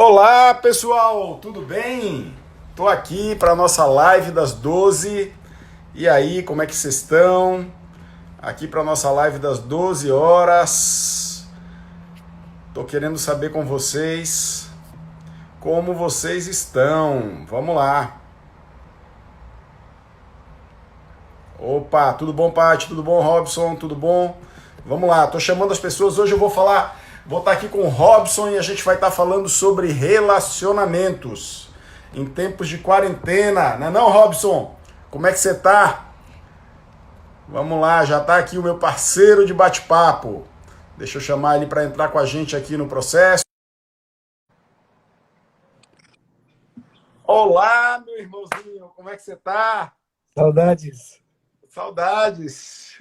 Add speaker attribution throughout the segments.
Speaker 1: Olá, pessoal, tudo bem? Tô aqui para nossa live das 12. E aí, como é que vocês estão? Aqui para nossa live das 12 horas. Tô querendo saber com vocês como vocês estão. Vamos lá. Opa, tudo bom, Paty? Tudo bom, Robson? Tudo bom? Vamos lá, tô chamando as pessoas. Hoje eu vou estar aqui com o Robson e a gente vai estar falando sobre relacionamentos em tempos de quarentena. Não é não, Robson? Como é que você tá? Vamos lá, já tá aqui o meu parceiro de bate-papo. Deixa eu chamar ele para entrar com a gente aqui no processo. Olá, meu irmãozinho, como é que você tá?
Speaker 2: Saudades.
Speaker 1: Saudades!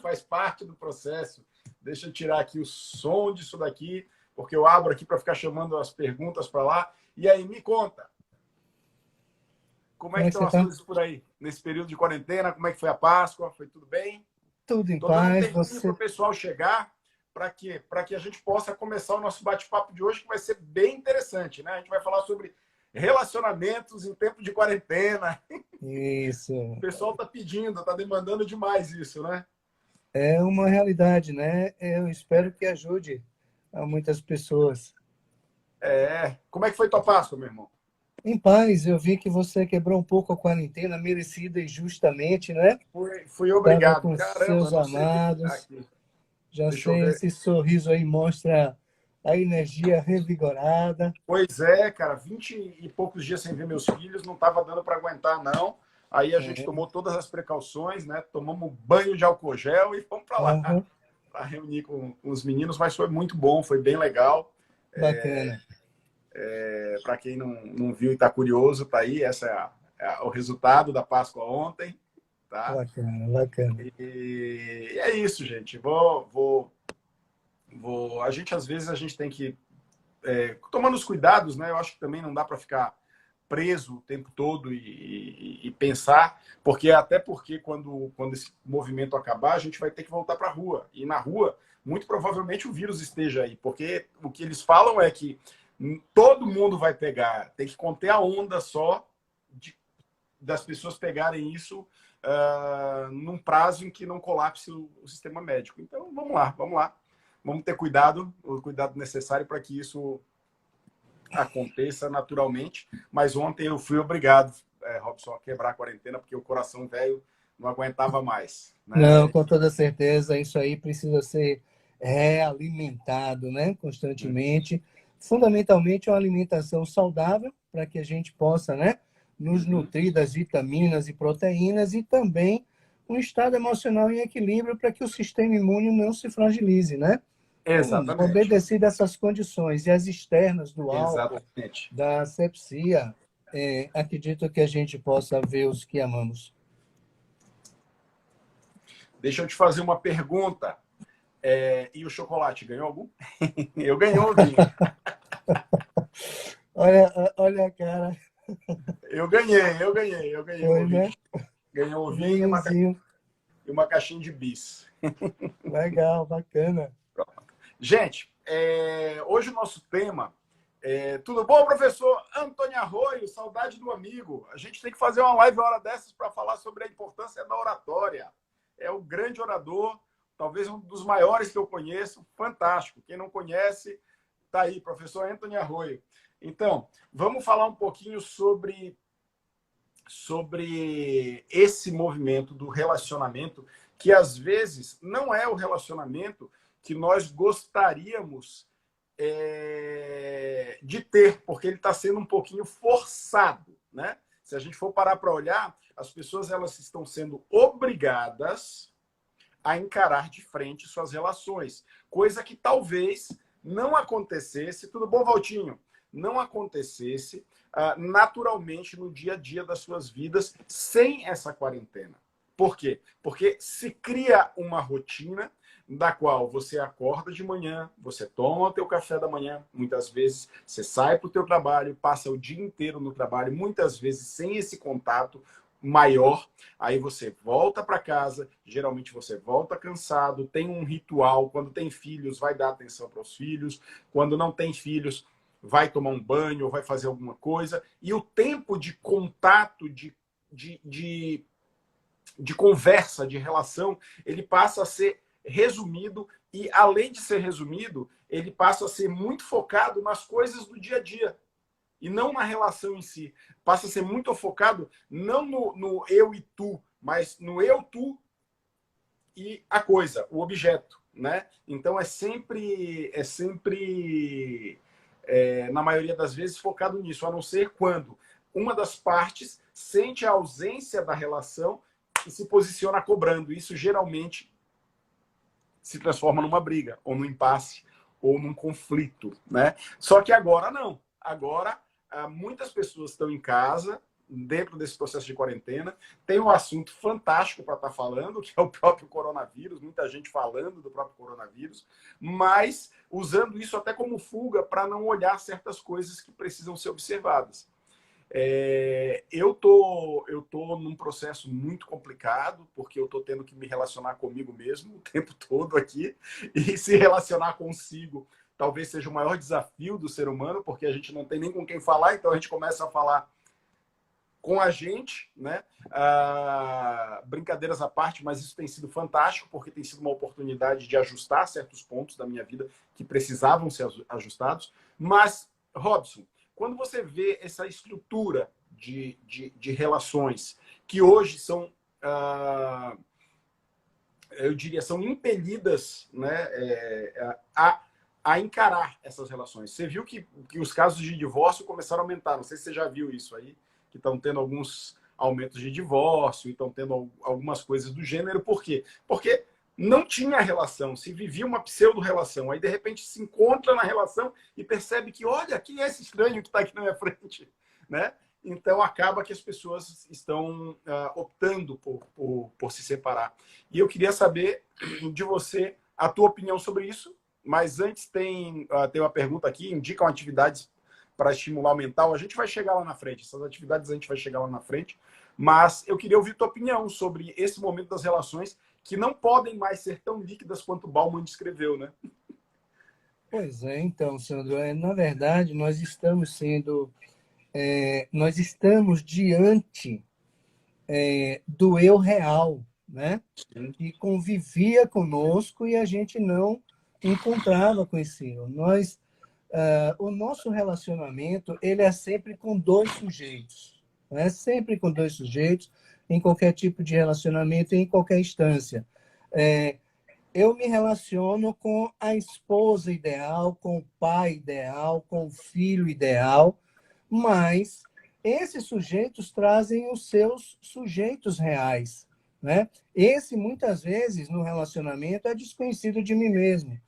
Speaker 1: Faz parte do processo. Deixa eu tirar aqui o som disso daqui, porque eu abro aqui para ficar chamando as perguntas para lá. E aí, me conta, como é
Speaker 2: Como
Speaker 1: que
Speaker 2: é que
Speaker 1: estão
Speaker 2: você
Speaker 1: as
Speaker 2: está?
Speaker 1: coisas por aí? Nesse período de quarentena, como é que foi a Páscoa? Foi tudo bem?
Speaker 2: Tudo em
Speaker 1: Estou dando um
Speaker 2: paz.
Speaker 1: tempinho para o
Speaker 2: Você
Speaker 1: pessoal chegar, para quê? Para que a gente possa começar o nosso bate-papo de hoje, que vai ser bem interessante, né? A gente vai falar sobre relacionamentos em tempo de quarentena. O
Speaker 2: isso
Speaker 1: pessoal está pedindo, está demandando demais isso, né?
Speaker 2: é uma realidade, né? Eu espero que ajude a muitas pessoas.
Speaker 1: Como é que foi tua Páscoa, meu irmão?
Speaker 2: Em paz, eu vi que você quebrou um pouco a quarentena, merecida e justamente, né?
Speaker 1: Fui
Speaker 2: Estava
Speaker 1: obrigado.
Speaker 2: com
Speaker 1: Caramba,
Speaker 2: seus
Speaker 1: não sei o que
Speaker 2: amados.
Speaker 1: aqui.
Speaker 2: Já
Speaker 1: Deixa eu
Speaker 2: sei,
Speaker 1: ver.
Speaker 2: esse sorriso aí mostra a energia revigorada.
Speaker 1: Pois é, cara, 20 e poucos dias sem ver meus filhos, não estava dando para aguentar, não. Aí a gente
Speaker 2: É,
Speaker 1: tomou todas as precauções, né? Tomamos banho de álcool gel e fomos para lá
Speaker 2: aham,
Speaker 1: para reunir com os meninos, mas foi muito bom, foi bem legal.
Speaker 2: bacana,
Speaker 1: Para quem não viu e está curioso, tá aí, essa o resultado da Páscoa ontem, tá?
Speaker 2: bacana, bacana.
Speaker 1: E é isso, gente. A gente às vezes a gente tem que tomando os cuidados, né? Eu acho que também não dá para ficar preso o tempo todo e pensar, porque quando esse movimento acabar, a gente vai ter que voltar para a rua. E na rua, muito provavelmente o vírus esteja aí, porque o que eles falam é que todo mundo vai pegar, tem que conter a onda só das pessoas pegarem isso num prazo em que não colapse o sistema médico. Então, vamos lá, vamos lá. Vamos ter cuidado, o cuidado necessário para que isso aconteça naturalmente. Mas ontem eu fui obrigado, Robson, a quebrar a quarentena, porque o coração velho não aguentava mais.
Speaker 2: Não,
Speaker 1: Né?
Speaker 2: com toda certeza, isso aí precisa ser realimentado, né, constantemente. Fundamentalmente, uma alimentação saudável para que a gente possa, né, nos
Speaker 1: Uhum.
Speaker 2: nutrir das vitaminas e proteínas e também um estado emocional em equilíbrio para que o sistema imune não se fragilize, né? Então,
Speaker 1: Exatamente.
Speaker 2: obedecer dessas condições e as externas do álcool,
Speaker 1: Exatamente.
Speaker 2: da asepsia, acredito que a gente possa ver os que amamos.
Speaker 1: Deixa eu te fazer uma pergunta. E o chocolate, ganhou algum? Eu ganhei um ovinho.
Speaker 2: Olha a cara,
Speaker 1: Eu ganhei um
Speaker 2: foi,
Speaker 1: ovinho.
Speaker 2: né?
Speaker 1: Ganhei um ovinho
Speaker 2: Vinhozinho.
Speaker 1: e uma caixinha de bis.
Speaker 2: Legal, bacana.
Speaker 1: Gente, hoje o nosso tema tudo bom, professor Antônio Arroio? Saudade do amigo. A gente tem que fazer uma live hora dessas para falar sobre a importância da oratória. É o grande orador, talvez um dos maiores que eu conheço, fantástico. Quem não conhece, tá aí, professor Antônio Arroio. Então, vamos falar um pouquinho sobre esse movimento do relacionamento, que às vezes não é o relacionamento que nós gostaríamos de ter, porque ele está sendo um pouquinho forçado, né? Se a gente for parar para olhar, as pessoas elas estão sendo obrigadas a encarar de frente suas relações, coisa que talvez não acontecesse. Tudo bom, Valtinho? Não acontecesse naturalmente no dia a dia das suas vidas sem essa quarentena. Por quê? Porque se cria uma rotina da qual você acorda de manhã, você toma o teu café da manhã, muitas vezes você sai para o teu trabalho, passa o dia inteiro no trabalho, muitas vezes sem esse contato maior, aí você volta para casa, geralmente você volta cansado, tem um ritual, quando tem filhos vai dar atenção para os filhos, quando não tem filhos vai tomar um banho ou vai fazer alguma coisa, e o tempo de contato, de conversa, de relação, ele passa a ser resumido e, além de ser resumido, ele passa a ser muito focado nas coisas do dia a dia e não na relação em si. Passa a ser muito focado não no eu e tu, mas no eu, tu e a coisa, o objeto, né? Então é sempre na maioria das vezes focado nisso, a não ser quando uma das partes sente a ausência da relação e se posiciona cobrando. Isso geralmente se transforma numa briga, ou num impasse, ou num conflito, né? Só que agora não. Agora, muitas pessoas estão em casa, dentro desse processo de quarentena, tem um assunto fantástico para estar falando, que é o próprio coronavírus, muita gente falando do próprio coronavírus, mas usando isso até como fuga para não olhar certas coisas que precisam ser observadas. Eu tô num processo muito complicado, porque eu tô tendo que me relacionar comigo mesmo o tempo todo aqui, e se relacionar consigo talvez seja o maior desafio do ser humano, porque a gente não tem nem com quem falar, então a gente começa a falar com a gente, né? Brincadeiras à parte, mas isso tem sido fantástico, porque tem sido uma oportunidade de ajustar certos pontos da minha vida que precisavam ser ajustados. Mas, Robson, quando você vê essa estrutura de relações que hoje são, eu diria, são impelidas, né, a encarar essas relações. Você viu que os casos de divórcio começaram a aumentar, não sei se você já viu isso aí, que estão tendo alguns aumentos de divórcio, e estão tendo algumas coisas do gênero. Por quê? Porque não tinha relação, se vivia uma pseudo-relação. Aí, de repente, se encontra na relação e percebe que, olha, quem é esse estranho que está aqui na minha frente? Né? Então, acaba que as pessoas estão optando por se separar. E eu queria saber de você a tua opinião sobre isso. Mas antes tem uma pergunta aqui, indicam atividades para estimular o mental. A gente vai chegar lá na frente, essas atividades a gente vai chegar lá na frente. Mas eu queria ouvir tua opinião sobre esse momento das relações que não podem mais ser tão líquidas quanto Bauman descreveu, né?
Speaker 2: Pois é, então, Sandro, na verdade, nós estamos diante do eu real, né? Que convivia conosco e a gente não encontrava com esse eu. O nosso relacionamento, ele é sempre com dois sujeitos, né? Sempre com dois sujeitos, em qualquer tipo de relacionamento, em qualquer instância. Eu me relaciono com a esposa ideal, com o pai ideal, com o filho ideal, mas esses sujeitos trazem os seus sujeitos reais, né? Esse, muitas vezes, no relacionamento, é desconhecido de mim mesmo,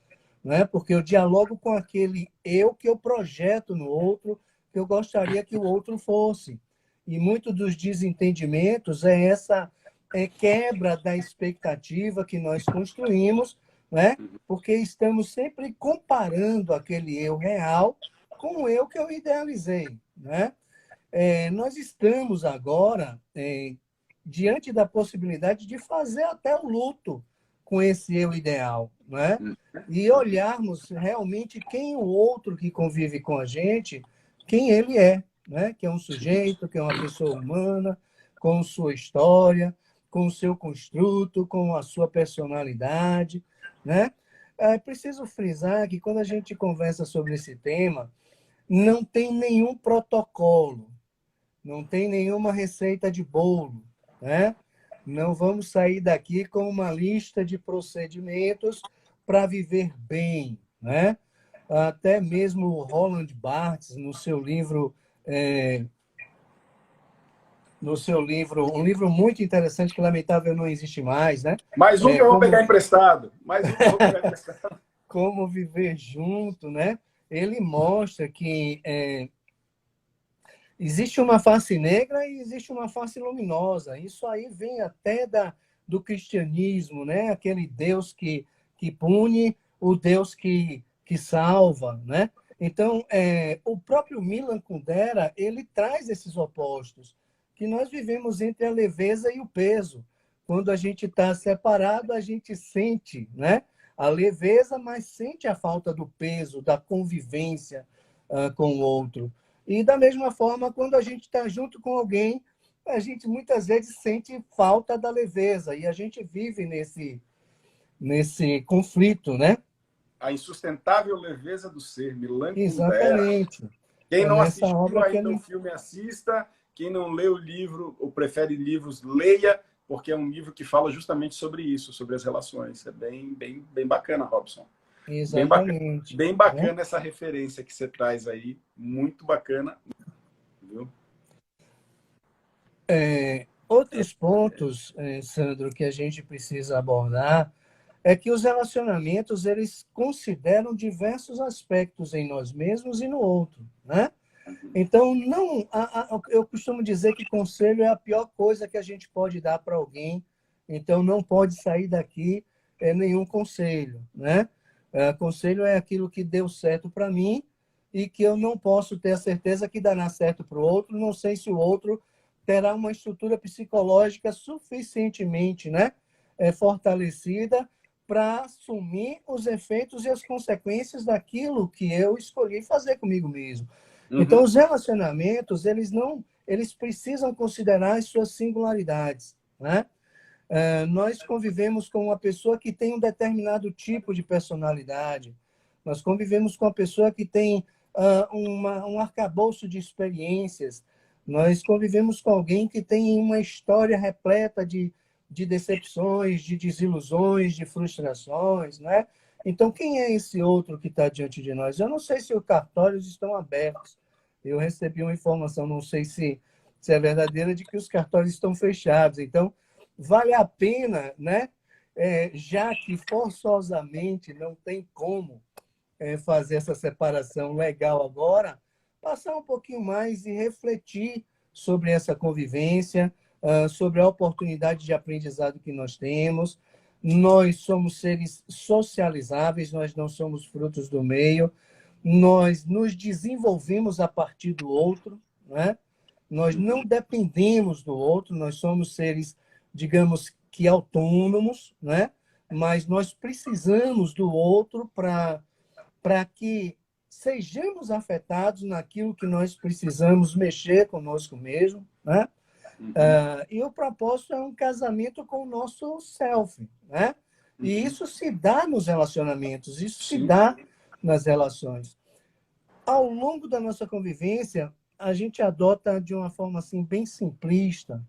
Speaker 2: né? Porque eu dialogo com aquele eu que eu projeto no outro, que eu gostaria que o outro fosse. E muito dos desentendimentos é essa quebra da expectativa que nós construímos, né? Porque estamos sempre comparando aquele eu real com o eu que eu idealizei, né? Nós estamos agora diante da possibilidade de fazer até o luto com esse eu ideal, né? E olharmos realmente quem o outro que convive com a gente, quem ele é, né? Que é um sujeito, que é uma pessoa humana, com sua história, com o seu construto, com a sua personalidade, né? É preciso frisar que quando a gente conversa sobre esse tema, não tem nenhum protocolo, não tem nenhuma receita de bolo, né? Não vamos sair daqui com uma lista de procedimentos para viver bem, né? Até mesmo o Roland Barthes, um livro muito interessante que lamentável não existe mais, né?
Speaker 1: Mais um que eu vou pegar emprestado. Mais um que eu vou pegar emprestado.
Speaker 2: Como viver junto, né? Ele mostra que existe uma face negra e existe uma face luminosa. Isso aí vem até do cristianismo, né? Aquele Deus que pune, o Deus que salva, né? Então, o próprio Milan Kundera, ele traz esses opostos, que nós vivemos entre a leveza e o peso. Quando a gente está separado, a gente sente, né? A leveza, mas sente a falta do peso, da convivência, com o outro. E da mesma forma, quando a gente está junto com alguém, a gente muitas vezes sente falta da leveza, e a gente vive nesse conflito, né?
Speaker 1: A insustentável leveza do ser, Milan Kundera.
Speaker 2: Exatamente.
Speaker 1: Quem
Speaker 2: É
Speaker 1: não
Speaker 2: nessa
Speaker 1: assistiu
Speaker 2: obra que
Speaker 1: ainda o
Speaker 2: ele...
Speaker 1: filme, assista. Quem não lê o livro ou prefere livros, leia, porque é um livro que fala justamente sobre isso, sobre as relações. É bem bacana, Robson.
Speaker 2: Exatamente.
Speaker 1: Bem
Speaker 2: Né?
Speaker 1: bacana essa referência que você traz aí. Muito bacana. Viu?
Speaker 2: Outros pontos, Sandro, que a gente precisa abordar é que os relacionamentos eles consideram diversos aspectos em nós mesmos e no outro, né? Então, não, eu costumo dizer que conselho é a pior coisa que a gente pode dar para alguém. Então, não pode sair daqui nenhum conselho, né? Conselho é aquilo que deu certo para mim e que eu não posso ter a certeza que dará certo para o outro. Não sei se o outro terá uma estrutura psicológica suficientemente, né, fortalecida para assumir os efeitos e as consequências daquilo que eu escolhi fazer comigo mesmo. Então, os relacionamentos, eles precisam considerar as suas singularidades, né? Nós convivemos com uma pessoa que tem um determinado tipo de personalidade. Nós convivemos com uma pessoa que tem um arcabouço de experiências. Nós convivemos com alguém que tem uma história repleta de decepções, de desilusões, de frustrações, né? Então, quem é esse outro que está diante de nós? Eu não sei se os cartórios estão abertos. Eu recebi uma informação, não sei se é verdadeira, de que os cartórios estão fechados. Então, vale a pena, né? Já que forçosamente não tem como fazer essa separação legal agora, passar um pouquinho mais e refletir sobre essa convivência, sobre a oportunidade de aprendizado que nós temos. Nós somos seres socializáveis, nós não somos frutos do meio, nós nos desenvolvemos a partir do outro, né? Nós não dependemos do outro, nós somos seres, digamos que autônomos, né? Mas nós precisamos do outro para que sejamos afetados naquilo que nós precisamos mexer conosco mesmo, né? E o propósito é um casamento com o nosso self, né? E isso se dá nos relacionamentos, isso se dá nas relações. Ao longo da nossa convivência, a gente adota de uma forma assim bem simplista.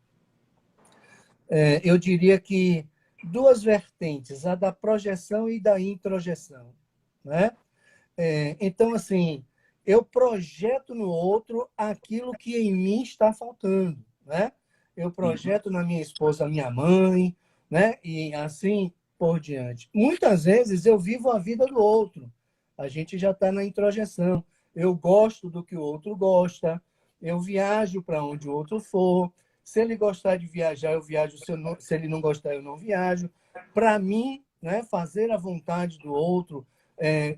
Speaker 2: Eu diria que duas vertentes, a da projeção e da introjeção, né? Então, assim, eu projeto no outro aquilo que em mim está faltando, né? Eu projeto na minha esposa a minha mãe, né? E assim por diante. Muitas vezes eu vivo a vida do outro. A gente já está na introjeção. Eu gosto do que o outro gosta, eu viajo para onde o outro for. Se ele gostar de viajar, eu viajo. Se ele não gostar, eu não viajo. Para mim, né, fazer a vontade do outro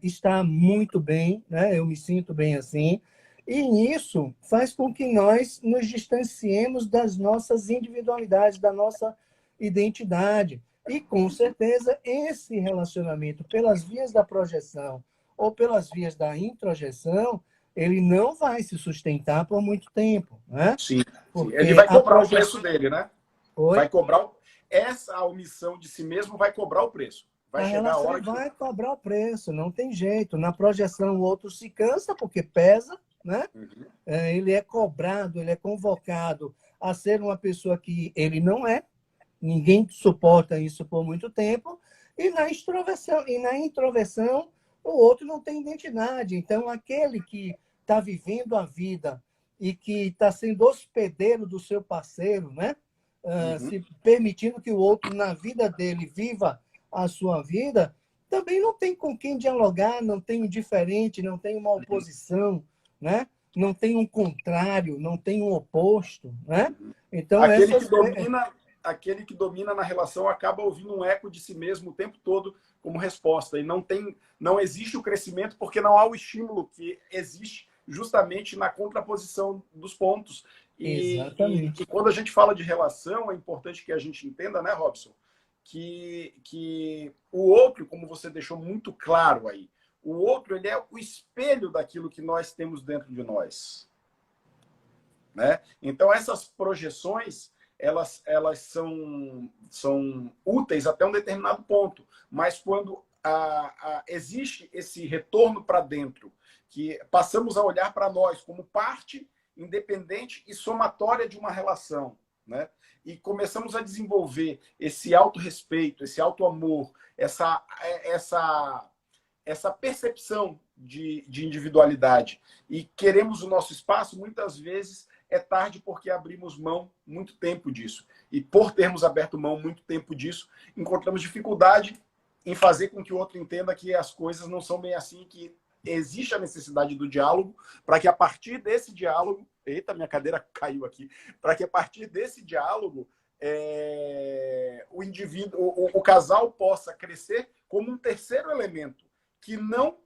Speaker 2: está muito bem, né? Eu me sinto bem assim. E isso faz com que nós nos distanciemos das nossas individualidades, da nossa identidade. E, com certeza, esse relacionamento, pelas vias da projeção ou pelas vias da introjeção, ele não vai se sustentar por muito tempo, né?
Speaker 1: Sim, sim. Ele
Speaker 2: Porque
Speaker 1: vai cobrar o preço dele, né?
Speaker 2: Oi?
Speaker 1: Vai cobrar. Essa omissão de si mesmo vai cobrar o preço. Vai
Speaker 2: A
Speaker 1: chegar a
Speaker 2: relação
Speaker 1: hora que.
Speaker 2: vai cobrar o preço, não tem jeito. Na projeção, o outro se cansa porque pesa, né? Ele é cobrado, ele é convocado a ser uma pessoa que ele não é. Ninguém suporta isso por muito tempo. E na introversão, o outro não tem identidade. Então, aquele que está vivendo a vida e que está sendo hospedeiro do seu parceiro, né? Se permitindo que o outro, na vida dele, viva a sua vida, também não tem com quem dialogar, não tem um diferente, não tem uma oposição, né? Não tem um contrário, não tem um oposto, né? Então,
Speaker 1: aquele que domina na relação acaba ouvindo um eco de si mesmo o tempo todo como resposta. E não existe o crescimento porque não há o estímulo que existe justamente na contraposição dos pontos.
Speaker 2: Exatamente.
Speaker 1: E quando a gente fala de relação, é importante que a gente entenda, né, Robson, que o outro, como você deixou muito claro aí, O outro, ele é o espelho daquilo que nós temos dentro de nós, né? Então, essas projeções, elas são úteis até um determinado ponto, mas quando existe esse retorno para dentro, que passamos a olhar para nós como parte independente e somatória de uma relação, né? E começamos a desenvolver esse autorrespeito, esse autoamor, essa percepção de individualidade, e queremos o nosso espaço, muitas vezes é tarde porque abrimos mão muito tempo disso. E por termos aberto mão muito tempo disso, encontramos dificuldade em fazer com que o outro entenda que as coisas não são bem assim, que existe a necessidade do diálogo, para que a partir desse diálogo... Eita, minha cadeira caiu aqui. Para que a partir desse diálogo o indivíduo, o casal possa crescer como um terceiro elemento, que não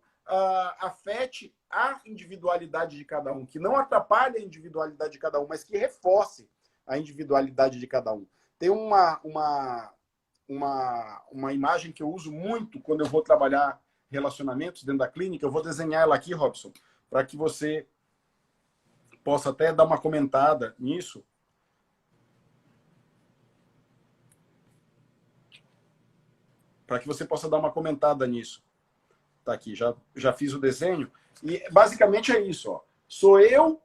Speaker 1: afete a individualidade de cada um, que não atrapalhe a individualidade de cada um, mas que reforce a individualidade de cada um. Tem uma imagem que eu uso muito quando eu vou trabalhar relacionamentos dentro da clínica. Eu vou desenhar ela aqui, Robson, para que você possa até dar uma comentada nisso. Para que você possa dar uma comentada nisso. Tá aqui, já fiz o desenho. E basicamente é isso, ó. Sou eu,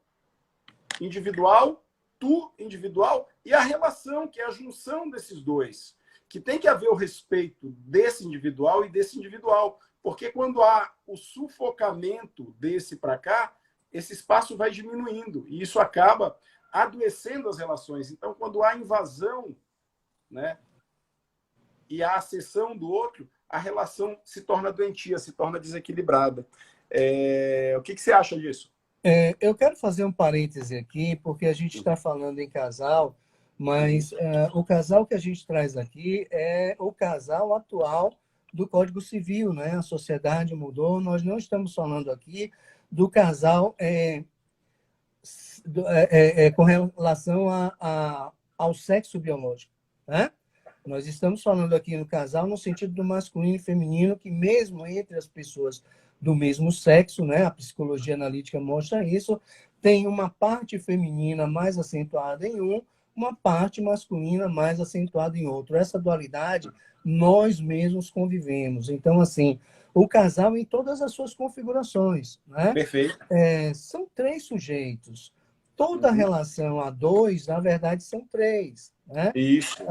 Speaker 1: individual, tu, individual, e a relação, que é a junção desses dois. Que tem que haver o respeito desse individual e desse individual. Porque quando há o sufocamento desse para cá, esse espaço vai diminuindo. E isso acaba adoecendo as relações. Então, quando há invasão, né, e a acessão do outro, a relação se torna doentia, se torna desequilibrada. O que você acha disso?
Speaker 2: Eu quero fazer um parêntese aqui, porque a gente está falando em casal, mas o casal que a gente traz aqui é o casal atual do Código Civil, né? A sociedade mudou, nós não estamos falando aqui do casal com relação ao sexo biológico, né? Nós estamos falando aqui no casal no sentido do masculino e feminino, que mesmo entre as pessoas do mesmo sexo, né, a psicologia analítica mostra isso, tem uma parte feminina mais acentuada em um, uma parte masculina mais acentuada em outro. Essa dualidade nós mesmos convivemos. Então, assim, o casal em todas as suas configurações, né?
Speaker 1: Perfeito.
Speaker 2: São três sujeitos. Toda relação a dois, na verdade, são três, né?
Speaker 1: Isso.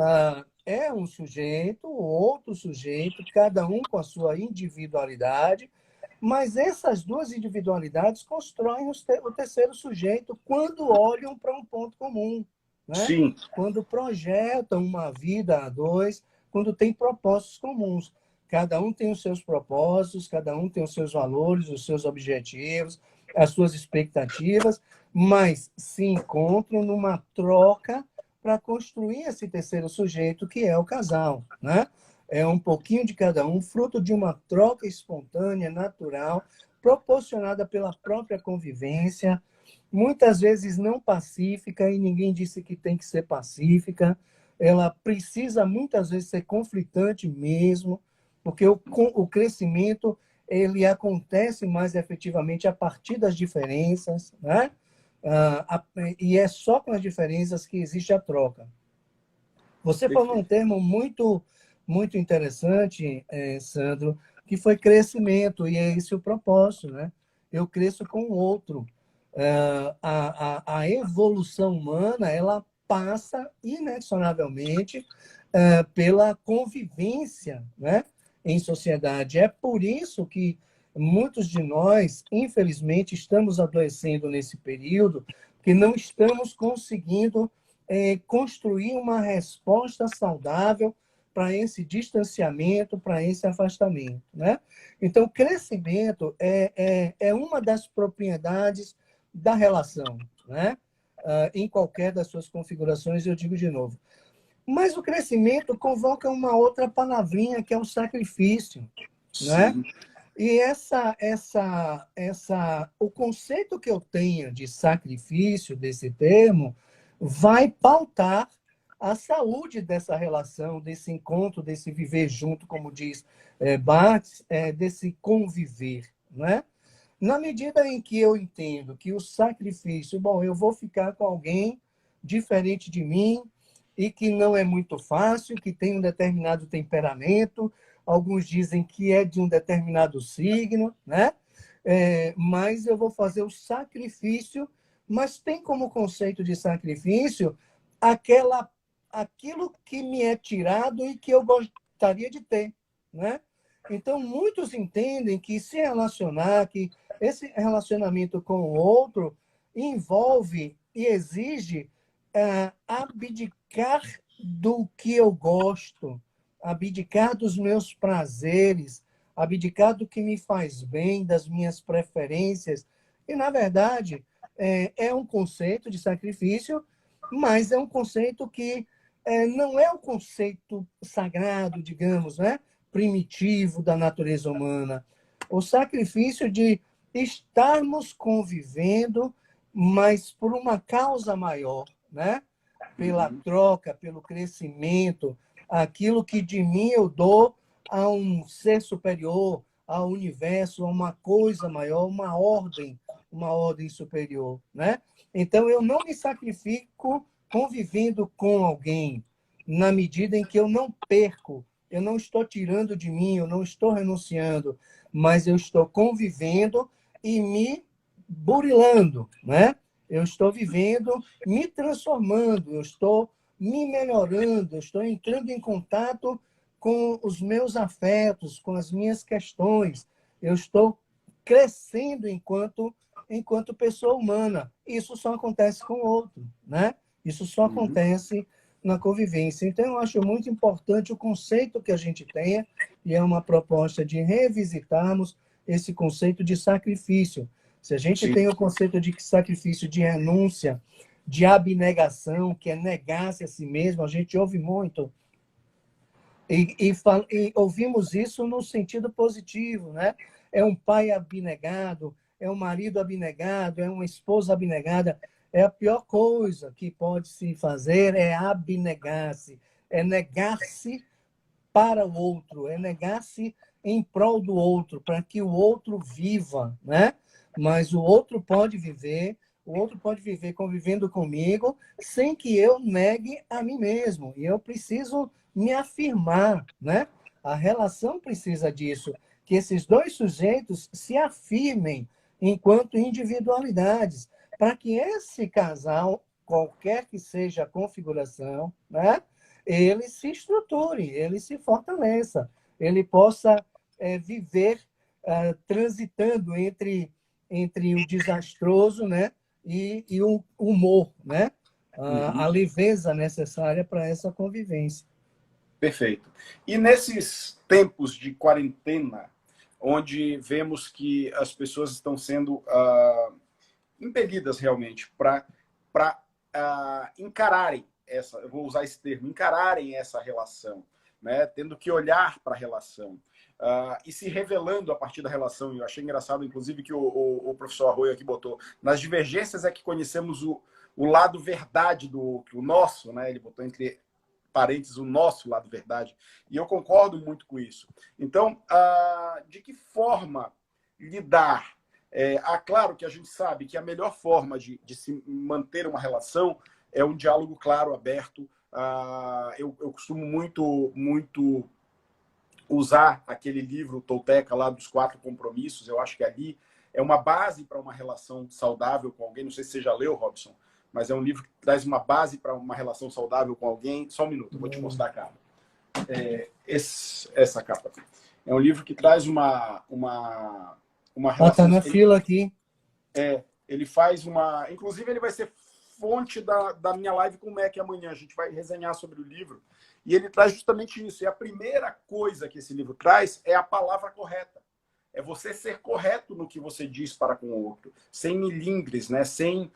Speaker 2: É um sujeito, outro sujeito, cada um com a sua individualidade, mas essas duas individualidades constroem o terceiro sujeito quando olham para um ponto comum, né?
Speaker 1: Sim.
Speaker 2: Quando projetam uma vida a dois, quando tem propósitos comuns. Cada um tem os seus propósitos, cada um tem os seus valores, os seus objetivos, as suas expectativas, mas se encontram numa troca para construir esse terceiro sujeito, que é o casal, né? É um pouquinho de cada um, fruto de uma troca espontânea, natural, proporcionada pela própria convivência, muitas vezes não pacífica, e ninguém disse que tem que ser pacífica. Ela precisa, muitas vezes, ser conflitante mesmo, porque o crescimento ele acontece mais efetivamente a partir das diferenças, né? E é só com as diferenças que existe a troca. Você falou um termo muito, muito interessante, Sandro, que foi crescimento, e é esse o propósito, né? Eu cresço com o outro. A evolução humana, ela passa inexoravelmente pela convivência, né, em sociedade. É por isso que muitos de nós, infelizmente, estamos adoecendo nesse período, que não estamos conseguindo construir uma resposta saudável para esse distanciamento, para esse afastamento, né? Então, crescimento é uma das propriedades da relação, né? Em qualquer das suas configurações, eu digo de novo. Mas o crescimento convoca uma outra palavrinha, que é o sacrifício, né? E o conceito que eu tenho de sacrifício, desse termo, vai pautar a saúde dessa relação, desse encontro, desse viver junto, como diz Barthes, desse conviver, né? Na medida em que eu entendo que o sacrifício, bom, eu vou ficar com alguém diferente de mim e que não é muito fácil, que tem um determinado temperamento, alguns dizem que é de um determinado signo, né? Mas eu vou fazer o sacrifício, mas tem como conceito de sacrifício aquilo que me é tirado e que eu gostaria de ter, né? Então, muitos entendem que se relacionar, que esse relacionamento com o outro envolve e exige abdicar do que eu gosto, abdicar dos meus prazeres, abdicar do que me faz bem, das minhas preferências. E, na verdade, é um conceito de sacrifício, mas é um conceito que não é um conceito sagrado, digamos, né? Primitivo da natureza humana. O sacrifício de estarmos convivendo, mas por uma causa maior, né? Pela troca, pelo crescimento, aquilo que de mim eu dou a um ser superior, ao universo, a uma coisa maior, uma ordem superior, né? Então eu não me sacrifico convivendo com alguém, na medida em que eu não perco, eu não estou tirando de mim, eu não estou renunciando, mas eu estou convivendo e me burilando, né? Eu estou vivendo, me transformando, eu estou me melhorando, eu estou entrando em contato com os meus afetos, com as minhas questões. Eu estou crescendo enquanto pessoa humana. Isso só acontece com o outro, né? Isso só acontece na convivência. Então, eu acho muito importante o conceito que a gente tenha, e é uma proposta de revisitarmos esse conceito de sacrifício. Se a gente tem o conceito de sacrifício, de renúncia, de abnegação, que é negar-se a si mesmo, a gente ouve muito. E ouvimos isso no sentido positivo, né? É um pai abnegado, é um marido abnegado, é uma esposa abnegada. É a pior coisa que pode se fazer é abnegar-se, é negar-se para o outro, é negar-se em prol do outro, para que o outro viva, né? Mas o outro pode viver convivendo comigo sem que eu negue a mim mesmo. E eu preciso me afirmar, né? A relação precisa disso, que esses dois sujeitos se afirmem enquanto individualidades, para que esse casal, qualquer que seja a configuração, né? Ele se estruture, ele se fortaleça, ele possa viver transitando entre o desastroso, né, e o humor, né, a leveza necessária para essa convivência.
Speaker 1: Perfeito. E nesses tempos de quarentena, onde vemos que as pessoas estão sendo impelidas realmente para encararem essa, eu vou usar esse termo, encararem essa relação, né? Tendo que olhar para a relação e se revelando a partir da relação. Eu achei engraçado, inclusive, que o professor Arroio aqui botou, nas divergências é que conhecemos o lado verdade do outro, o nosso, né? Ele botou entre parênteses o nosso lado verdade, e eu concordo muito com isso. Então, de que forma lidar? Claro que a gente sabe que a melhor forma de se manter uma relação é um diálogo claro, aberto. Eu costumo muito usar aquele livro Tolteca lá dos 4 compromissos. Eu acho que ali é uma base para uma relação saudável com alguém. Não sei se você já leu, Robson, mas é um livro que traz uma base para uma relação saudável com alguém. Só um minuto, eu vou te mostrar a capa. Essa capa. É um livro que traz uma relação...
Speaker 2: Está na fila aqui.
Speaker 1: Ele faz uma... Inclusive, ele vai ser fonte da minha live com o Mac amanhã. A gente vai resenhar sobre o livro. E ele traz justamente isso. E a primeira coisa que esse livro traz é a palavra correta. É você ser correto no que você diz para com o outro. Sem milindres, né? Sem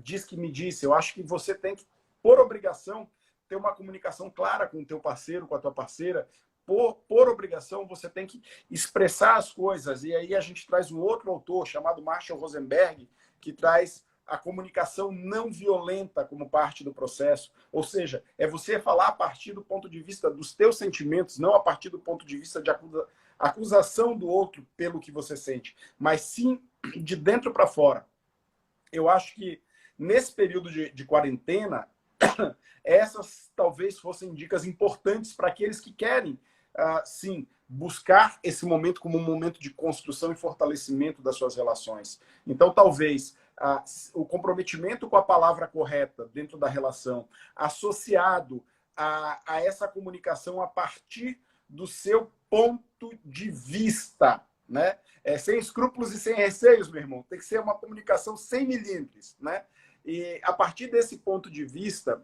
Speaker 1: diz que me disse. Eu acho que você tem que, por obrigação, ter uma comunicação clara com o teu parceiro, com a tua parceira. Por obrigação, você tem que expressar as coisas. E aí a gente traz um outro autor chamado Marshall Rosenberg, que traz a comunicação não violenta como parte do processo. Ou seja, é você falar a partir do ponto de vista dos teus sentimentos, não a partir do ponto de vista de acusação do outro pelo que você sente, mas sim de dentro para fora. Eu acho que nesse período de quarentena, essas talvez fossem dicas importantes para aqueles que querem, sim, buscar esse momento como um momento de construção e fortalecimento das suas relações. Então, talvez o comprometimento com a palavra correta dentro da relação, associado a essa comunicação a partir do seu ponto de vista, né? Sem escrúpulos e sem receios, meu irmão. Tem que ser uma comunicação sem milímetros, né? E a partir desse ponto de vista,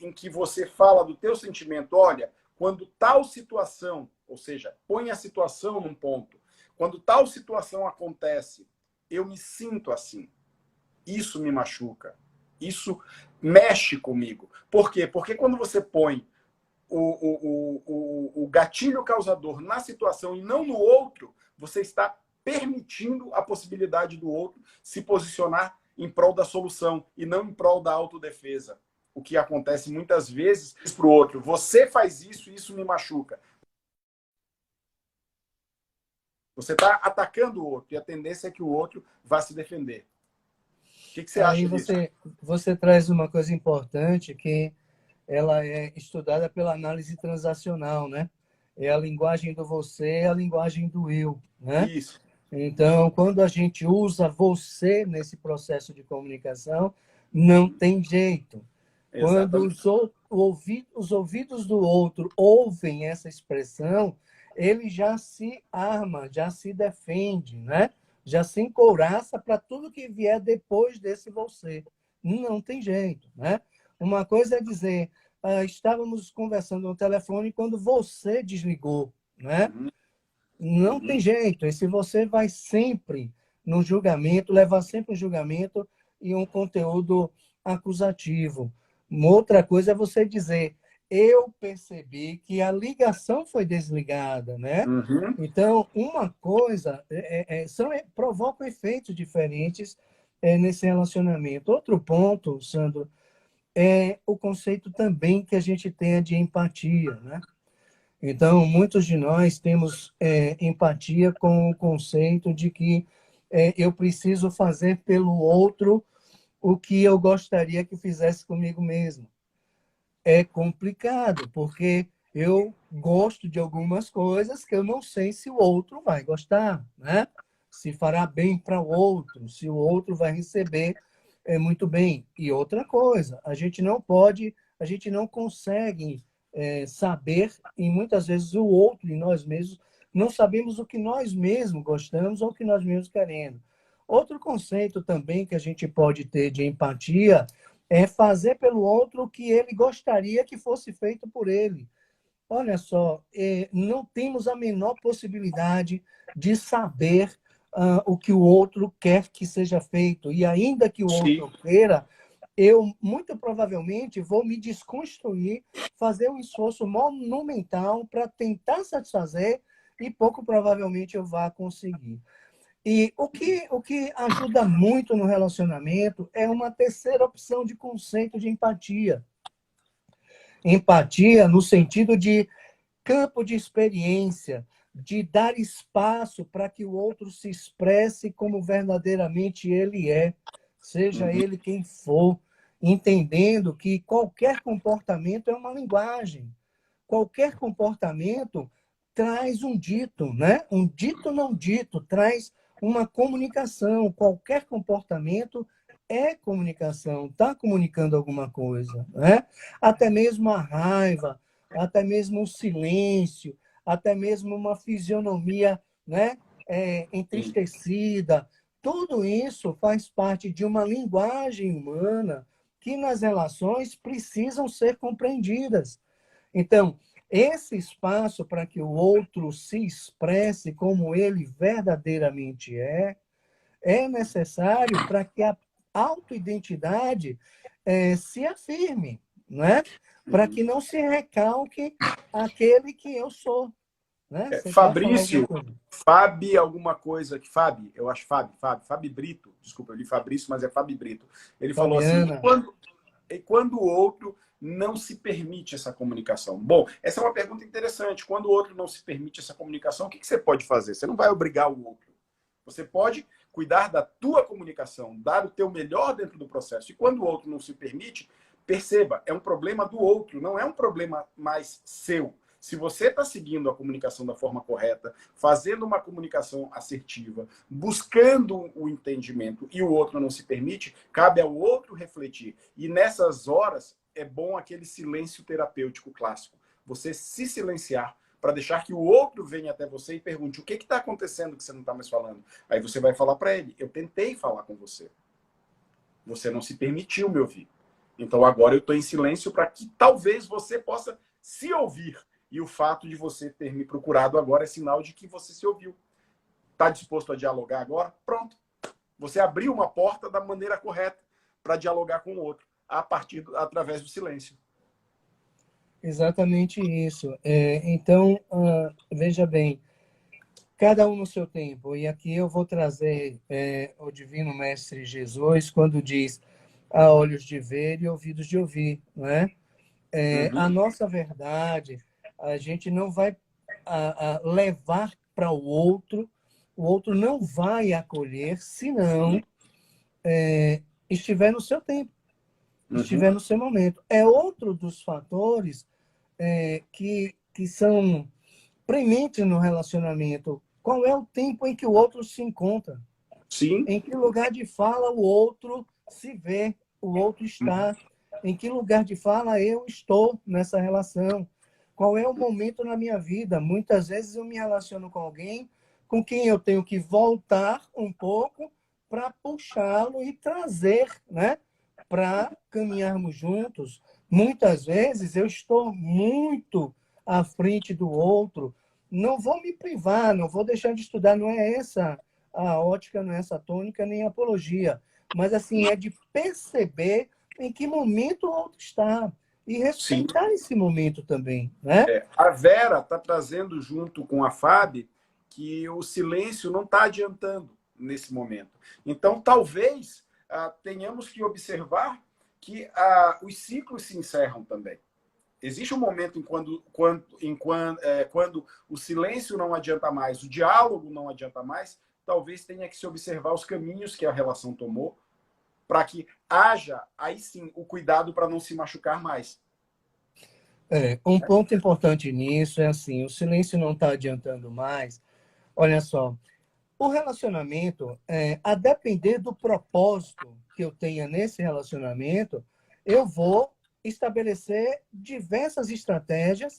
Speaker 1: em que você fala do teu sentimento, olha, quando tal situação, ou seja, põe a situação num ponto, quando tal situação acontece, eu me sinto assim. Isso me machuca. Isso mexe comigo. Por quê? Porque quando você põe o gatilho causador na situação e não no outro, você está permitindo a possibilidade do outro se posicionar em prol da solução e não em prol da autodefesa. O que acontece muitas vezes para o outro. Você faz isso e isso me machuca. Você está atacando o outro e a tendência é que o outro vá se defender. O que você acha disso?
Speaker 2: Você traz uma coisa importante que ela é estudada pela análise transacional, né? É a linguagem do você, a linguagem do eu, né?
Speaker 1: Isso.
Speaker 2: Então, quando a gente usa você nesse processo de comunicação, não tem jeito. Quando os ouvidos do outro ouvem essa expressão, ele já se arma, já se defende, né? Já se encouraça para tudo que vier depois desse você. Não tem jeito, né? Uma coisa é dizer, estávamos conversando no telefone quando você desligou, né? Não tem jeito. Esse você vai sempre no julgamento, levar sempre um julgamento e um conteúdo acusativo. Uma outra coisa é você dizer, eu percebi que a ligação foi desligada, né?
Speaker 1: Uhum.
Speaker 2: Então, uma coisa, provocam efeitos diferentes nesse relacionamento. Outro ponto, Sandro, é o conceito também que a gente tenha de empatia, né? Então, muitos de nós temos empatia com o conceito de que eu preciso fazer pelo outro o que eu gostaria que fizesse comigo mesmo. É complicado, porque eu gosto de algumas coisas que eu não sei se o outro vai gostar, né? Se fará bem para o outro, se o outro vai receber muito bem. E outra coisa, a gente não consegue saber, e muitas vezes o outro e nós mesmos não sabemos o que nós mesmos gostamos ou o que nós mesmos queremos. Outro conceito também que a gente pode ter de empatia é fazer pelo outro o que ele gostaria que fosse feito por ele. Olha só, não temos a menor possibilidade de saber o que o outro quer que seja feito. E ainda que o outro queira, eu muito provavelmente vou me desconstruir, fazer um esforço monumental para tentar satisfazer e pouco provavelmente eu vá conseguir. E o que ajuda muito no relacionamento é uma terceira opção de conceito de empatia. Empatia no sentido de campo de experiência, de dar espaço para que o outro se expresse como verdadeiramente ele é, seja ele quem for, entendendo que qualquer comportamento é uma linguagem. Qualquer comportamento traz um dito, né? Um dito não dito traz uma comunicação. Qualquer comportamento é comunicação, está comunicando alguma coisa, né? Até mesmo a raiva, até mesmo o silêncio, até mesmo uma fisionomia, né? Entristecida. Tudo isso faz parte de uma linguagem humana que nas relações precisam ser compreendidas. Então, esse espaço para que o outro se expresse como ele verdadeiramente é necessário para que a autoidentidade se afirme, não é? Para que não se recalque aquele que eu sou. né? Você quer falar alguma
Speaker 1: Fabrício,
Speaker 2: coisa?
Speaker 1: Fabi, alguma coisa que. Fabi, eu acho Fabi Brito. Desculpa, eu li Fabrício, mas é Fabi Brito. Ele falou assim:
Speaker 2: Fabiana,
Speaker 1: e quando o outro não se permite essa comunicação? Bom, essa é uma pergunta interessante. Quando o outro não se permite essa comunicação, o que você pode fazer? Você não vai obrigar o outro. Você pode cuidar da tua comunicação, dar o teu melhor dentro do processo. E quando o outro não se permite, perceba, é um problema do outro, não é um problema mais seu. Se você está seguindo a comunicação da forma correta, fazendo uma comunicação assertiva, buscando o entendimento e o outro não se permite, cabe ao outro refletir. E nessas horas é bom aquele silêncio terapêutico clássico. Você se silenciar para deixar que o outro venha até você e pergunte o que está acontecendo que você não está mais falando. Aí você vai falar para ele, eu tentei falar com você. Você não se permitiu me ouvir. Então agora eu estou em silêncio para que talvez você possa se ouvir. E o fato de você ter me procurado agora é sinal de que você se ouviu. Está disposto a dialogar agora? Pronto. Você abriu uma porta da maneira correta para dialogar com o outro, através do silêncio.
Speaker 2: exatamente isso. Então, veja bem, cada um no seu tempo. E aqui eu vou trazer o Divino Mestre Jesus, quando diz há olhos de ver e ouvidos de ouvir, não é? A nossa verdade, a gente não vai levar para o outro não vai acolher se não estiver no seu tempo, estiver no seu momento. É outro dos fatores que são prementes no relacionamento. Qual é o tempo em que o outro se encontra?
Speaker 1: Sim.
Speaker 2: Em que lugar de fala o outro se vê, o outro está? Em que lugar de fala eu estou nessa relação? Qual é o momento na minha vida? Muitas vezes eu me relaciono com alguém com quem eu tenho que voltar um pouco para puxá-lo e trazer, né? Para caminharmos juntos. Muitas vezes eu estou muito à frente do outro. Não vou me privar, não vou deixar de estudar, não é essa a ótica, não é essa tônica, nem a apologia. Mas, assim, é de perceber em que momento o outro está e respeitar
Speaker 1: Sim.
Speaker 2: esse momento também, né?
Speaker 1: A Vera está trazendo junto com a Fábio que o silêncio não está adiantando nesse momento. Então, talvez tenhamos que observar que os ciclos se encerram também. Existe um momento quando o silêncio não adianta mais, o diálogo não adianta mais, talvez tenha que se observar os caminhos que a relação tomou para que haja, aí sim, o cuidado para não se machucar mais.
Speaker 2: Um ponto importante nisso é assim, o silêncio não está adiantando mais. Olha só, o relacionamento, a depender do propósito que eu tenha nesse relacionamento, eu vou estabelecer diversas estratégias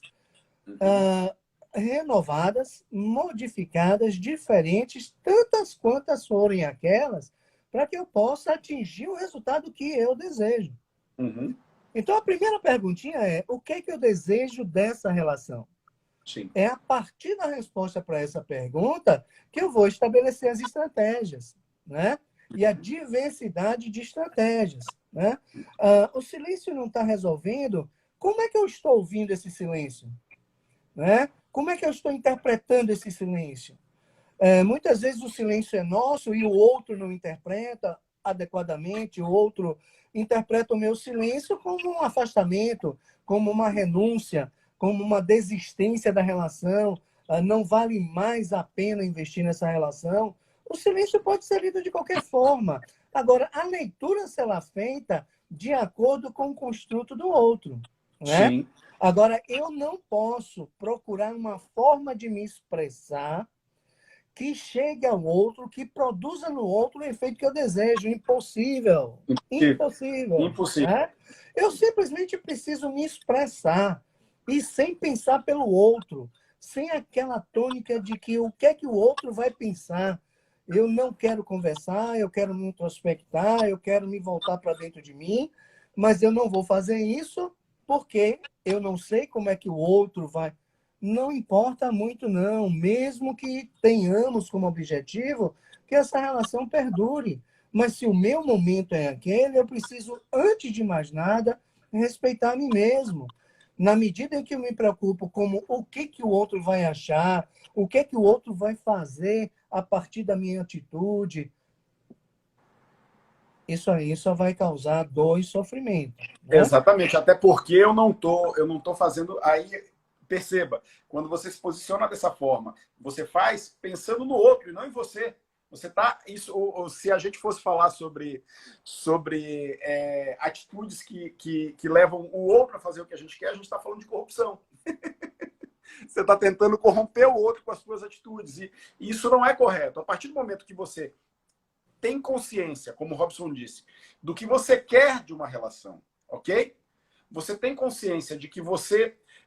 Speaker 2: renovadas, modificadas, diferentes, tantas quantas forem aquelas, para que eu possa atingir o resultado que eu desejo. Então, a primeira perguntinha é: o que é que eu desejo dessa relação?
Speaker 1: Sim.
Speaker 2: É a partir da resposta para essa pergunta que eu vou estabelecer as estratégias, né? E a diversidade de estratégias, né? O silêncio não está resolvendo. Como é que eu estou ouvindo esse silêncio? Né? Como é que eu estou interpretando esse silêncio? Muitas vezes o silêncio é nosso e o outro não interpreta adequadamente, o outro interpreta o meu silêncio como um afastamento, como uma renúncia, como uma desistência da relação, não vale mais a pena investir nessa relação. O silêncio pode ser lido de qualquer forma. Agora, a leitura será feita de acordo com o construto do outro, né?
Speaker 1: Sim.
Speaker 2: Agora, eu não posso procurar uma forma de me expressar que chegue ao outro, que produza no outro o efeito que eu desejo. Impossível. Impossível.
Speaker 1: Impossível.
Speaker 2: Né? Eu simplesmente preciso me expressar e sem pensar pelo outro, sem aquela tônica de que o que é que o outro vai pensar. Eu não quero conversar, eu quero me introspectar, eu quero me voltar para dentro de mim, mas eu não vou fazer isso porque eu não sei como é que o outro vai. Não importa muito, não. Mesmo que tenhamos como objetivo que essa relação perdure. Mas se o meu momento é aquele, eu preciso, antes de mais nada, respeitar a mim mesmo. Na medida em que eu me preocupo com o que o outro vai achar, o que o outro vai fazer a partir da minha atitude, isso aí só vai causar dor e sofrimento, né?
Speaker 1: Exatamente, até porque eu não tô fazendo. Aí, perceba, quando você se posiciona dessa forma, você faz pensando no outro e não em você. Você tá. Isso, ou se a gente fosse falar sobre atitudes que levam o outro a fazer o que a gente quer, a gente está falando de corrupção. Você está tentando corromper o outro com as suas atitudes. E isso não é correto. A partir do momento que você tem consciência, como o Robson disse, do que você quer de uma relação, ok? Você tem consciência de que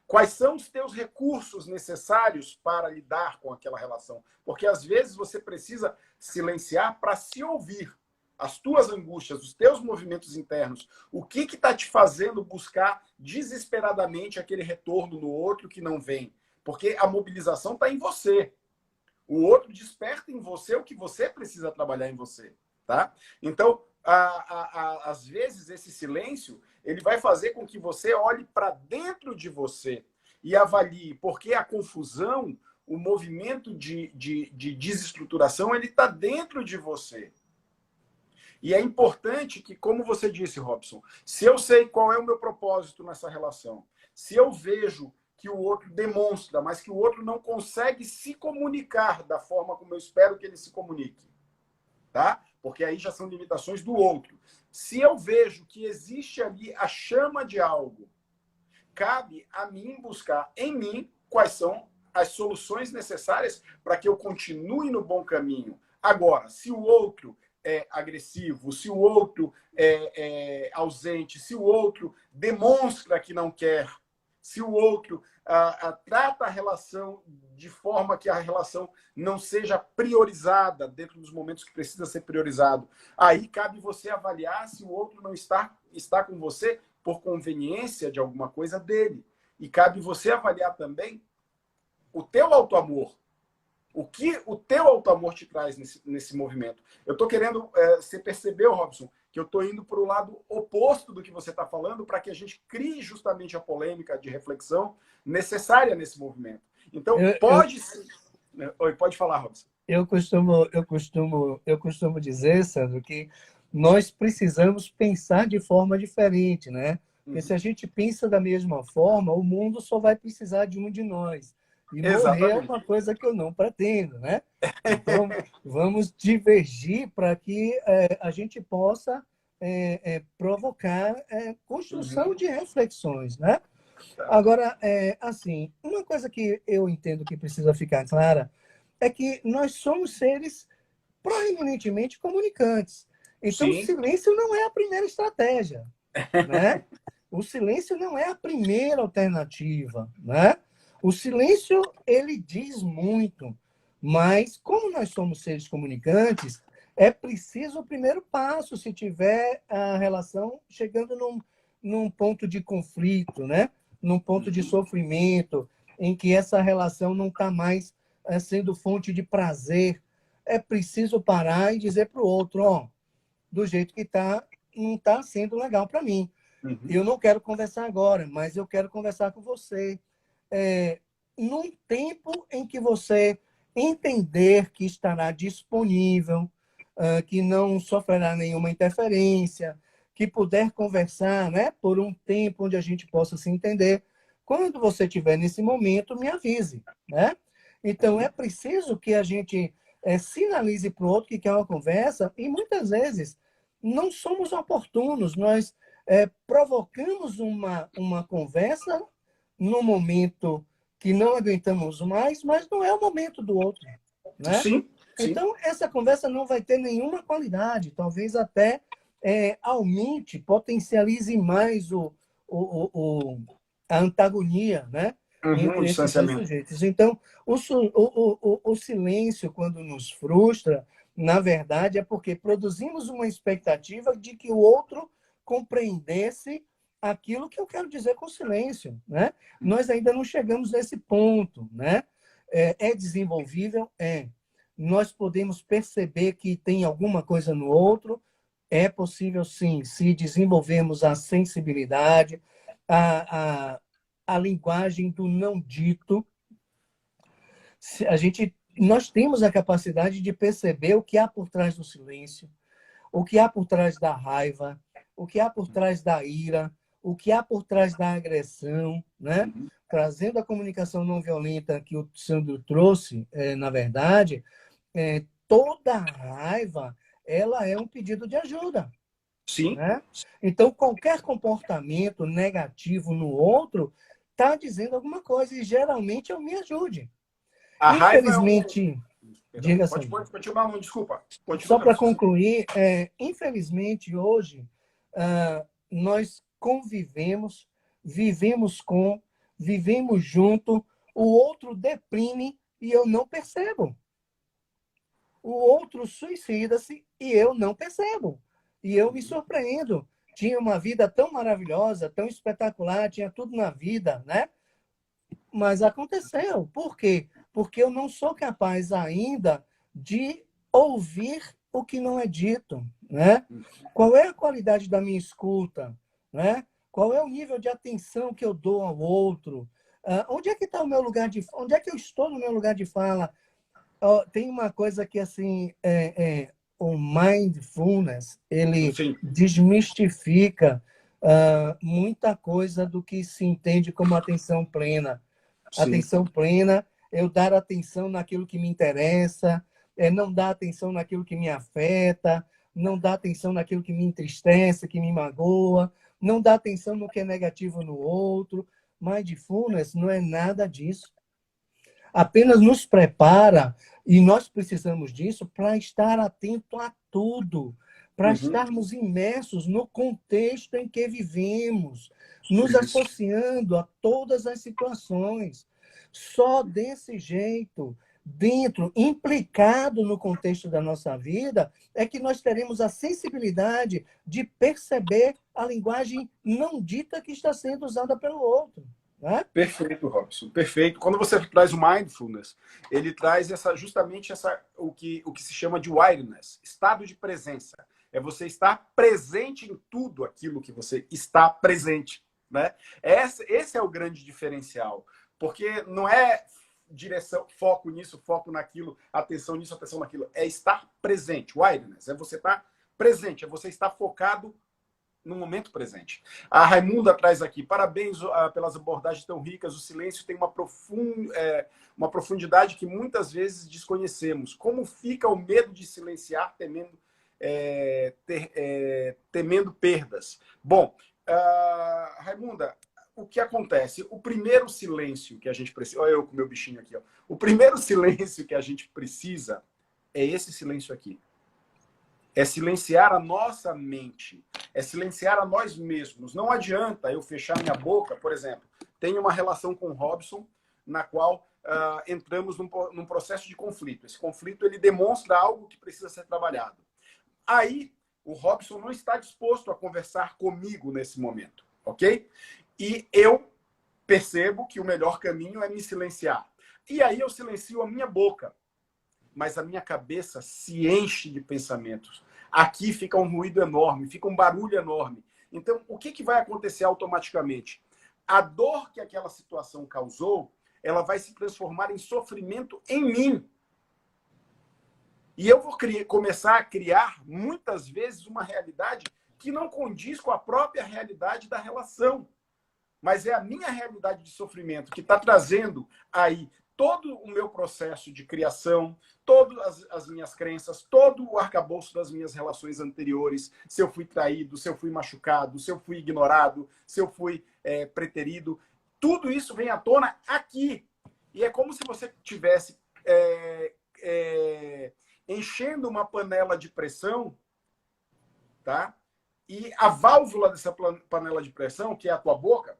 Speaker 1: quais são os teus recursos necessários para lidar com aquela relação. Porque às vezes você precisa silenciar para se ouvir as tuas angústias, os teus movimentos internos. O que está te fazendo buscar desesperadamente aquele retorno no outro que não vem? Porque a mobilização está em você. O outro desperta em você o que você precisa trabalhar em você, tá? Então, às vezes, esse silêncio ele vai fazer com que você olhe para dentro de você e avalie, porque a confusão, o movimento de desestruturação, ele está dentro de você. E é importante que, como você disse, Robson, se eu sei qual é o meu propósito nessa relação, se eu vejo que o outro demonstra, mas que o outro não consegue se comunicar da forma como eu espero que ele se comunique, tá? Porque aí já são limitações do outro. Se eu vejo que existe ali a chama de algo, cabe a mim buscar em mim quais são as soluções necessárias para que eu continue no bom caminho. Agora, se o outro é agressivo, se o outro é ausente, se o outro demonstra que não quer, se o outro trata a relação de forma que a relação não seja priorizada dentro dos momentos que precisa ser priorizado, aí cabe você avaliar se o outro não está com você por conveniência de alguma coisa dele. E cabe você avaliar também o teu auto-amor. O que o teu auto-amor te traz nesse movimento. Eu estou querendo, você percebeu, Robson, que eu estou indo para o lado oposto do que você está falando para que a gente crie justamente a polêmica de reflexão necessária nesse movimento. Então, pode ser... Oi, pode falar, Robson.
Speaker 2: Eu costumo dizer, Sandro, que nós precisamos pensar de forma diferente, né? Porque se a gente pensa da mesma forma, o mundo só vai precisar de um de nós. E morrer é
Speaker 1: Exatamente.
Speaker 2: uma coisa que eu não pretendo, né? Então, vamos divergir para que a gente possa provocar construção de reflexões, né? Agora, assim, uma coisa que eu entendo que precisa ficar clara é que nós somos seres proeminentemente comunicantes. Então, o
Speaker 1: Sim.
Speaker 2: silêncio não é a primeira estratégia, né? O silêncio não é a primeira alternativa, né? O silêncio, ele diz muito, mas como nós somos seres comunicantes, é preciso o primeiro passo se tiver a relação chegando num ponto de conflito, né? Num ponto de sofrimento, em que essa relação não está mais sendo fonte de prazer. É preciso parar e dizer para o outro, ó, do jeito que está, não está sendo legal para mim. Eu não quero conversar agora, mas eu quero conversar com você. Num tempo em que você entender que estará disponível, que não sofrerá nenhuma interferência, que puder conversar, né, por um tempo onde a gente possa se entender. Quando você estiver nesse momento, me avise, né? Então, é preciso que a gente sinalize para o outro que quer uma conversa e, muitas vezes, não somos oportunos. Nós provocamos uma conversa no momento que não aguentamos mais, mas não é o momento do outro, né?
Speaker 1: Sim, sim.
Speaker 2: Então, essa conversa não vai ter nenhuma qualidade, talvez até aumente, potencialize mais a antagonia, né?
Speaker 1: O
Speaker 2: Entre esses dois
Speaker 1: distanciamento.
Speaker 2: sujeitos. Então, o silêncio, quando nos frustra, na verdade, é porque produzimos uma expectativa de que o outro compreendesse aquilo que eu quero dizer com silêncio, né? Nós ainda não chegamos nesse ponto, né? É desenvolvível? É. Nós podemos perceber que tem alguma coisa no outro? É possível, sim, se desenvolvermos a sensibilidade, a a linguagem do não dito, nós temos a capacidade de perceber o que há por trás do silêncio, o que há por trás da raiva, o que há por trás da ira, o que há por trás da agressão, né? Trazendo a comunicação não violenta que o Sandro trouxe, na verdade, toda raiva, ela é um pedido de ajuda.
Speaker 1: Sim.
Speaker 2: Né? Então, qualquer comportamento negativo no outro está dizendo alguma coisa, e geralmente eu me ajude.
Speaker 1: A raiva
Speaker 2: Infelizmente, diga assim.
Speaker 1: Pode continuar, não, desculpa.
Speaker 2: Só para concluir, infelizmente, hoje, nós convivemos, vivemos junto, o outro deprime e eu não percebo. O outro suicida-se e eu não percebo. E eu me surpreendo. Tinha uma vida tão maravilhosa, tão espetacular, tinha tudo na vida, né? Mas aconteceu. Por quê? Porque eu não sou capaz ainda de ouvir o que não é dito, né? Qual é a qualidade da minha escuta, né? Qual é o nível de atenção que eu dou ao outro? Onde é que está o meu lugar de... Onde é que eu estou no meu lugar de fala? Tem uma coisa que, assim, o mindfulness, ele
Speaker 1: Sim.
Speaker 2: desmistifica muita coisa do que se entende como atenção plena.
Speaker 1: Sim.
Speaker 2: Atenção plena, eu dar atenção naquilo que me interessa, não dar atenção naquilo que me afeta, não dar atenção naquilo que me entristece, que me magoa, não dar atenção no que é negativo no outro. Mindfulness não é nada disso. Apenas nos prepara, e nós precisamos disso, para estar atento a tudo, para estarmos imersos no contexto em que vivemos, nos associando a todas as situações. Só desse jeito, dentro, implicado no contexto da nossa vida, é que nós teremos a sensibilidade de perceber a linguagem não dita que está sendo usada pelo outro.
Speaker 1: Perfeito, Robson, perfeito. Quando você traz o mindfulness, ele traz justamente o que se chama de awareness, estado de presença. É você estar presente em tudo aquilo que você está presente, né? Esse é o grande diferencial, porque não é direção, foco nisso, foco naquilo, atenção nisso, atenção naquilo. É estar presente. Awareness é você estar presente, é você estar focado no momento presente. A Raimunda traz aqui, parabéns pelas abordagens tão ricas, o silêncio tem uma profundidade que muitas vezes desconhecemos. Como fica o medo de silenciar, temendo perdas? Bom, Raimunda, o que acontece? O primeiro silêncio que a gente precisa... Olha eu com o meu bichinho aqui. Ó. O primeiro silêncio que a gente precisa é esse silêncio aqui. É silenciar a nossa mente, é silenciar a nós mesmos. Não adianta eu fechar minha boca, por exemplo. Tenho uma relação com o Robson, na qual entramos num processo de conflito. Esse conflito ele demonstra algo que precisa ser trabalhado. Aí, o Robson não está disposto a conversar comigo nesse momento, ok? E eu percebo que o melhor caminho é me silenciar. E aí eu silencio a minha boca. Mas a minha cabeça se enche de pensamentos. Aqui fica um ruído enorme, fica um barulho enorme. Então, o que vai acontecer automaticamente? A dor que aquela situação causou, ela vai se transformar em sofrimento em mim. E eu vou começar a criar, muitas vezes, uma realidade que não condiz com a própria realidade da relação. Mas é a minha realidade de sofrimento que está trazendo aí todo o meu processo de criação, todas as minhas crenças, todo o arcabouço das minhas relações anteriores, se eu fui traído, se eu fui machucado, se eu fui ignorado, se eu fui preterido, tudo isso vem à tona aqui. E é como se você tivesse enchendo uma panela de pressão, tá? E a válvula dessa panela de pressão, que é a tua boca,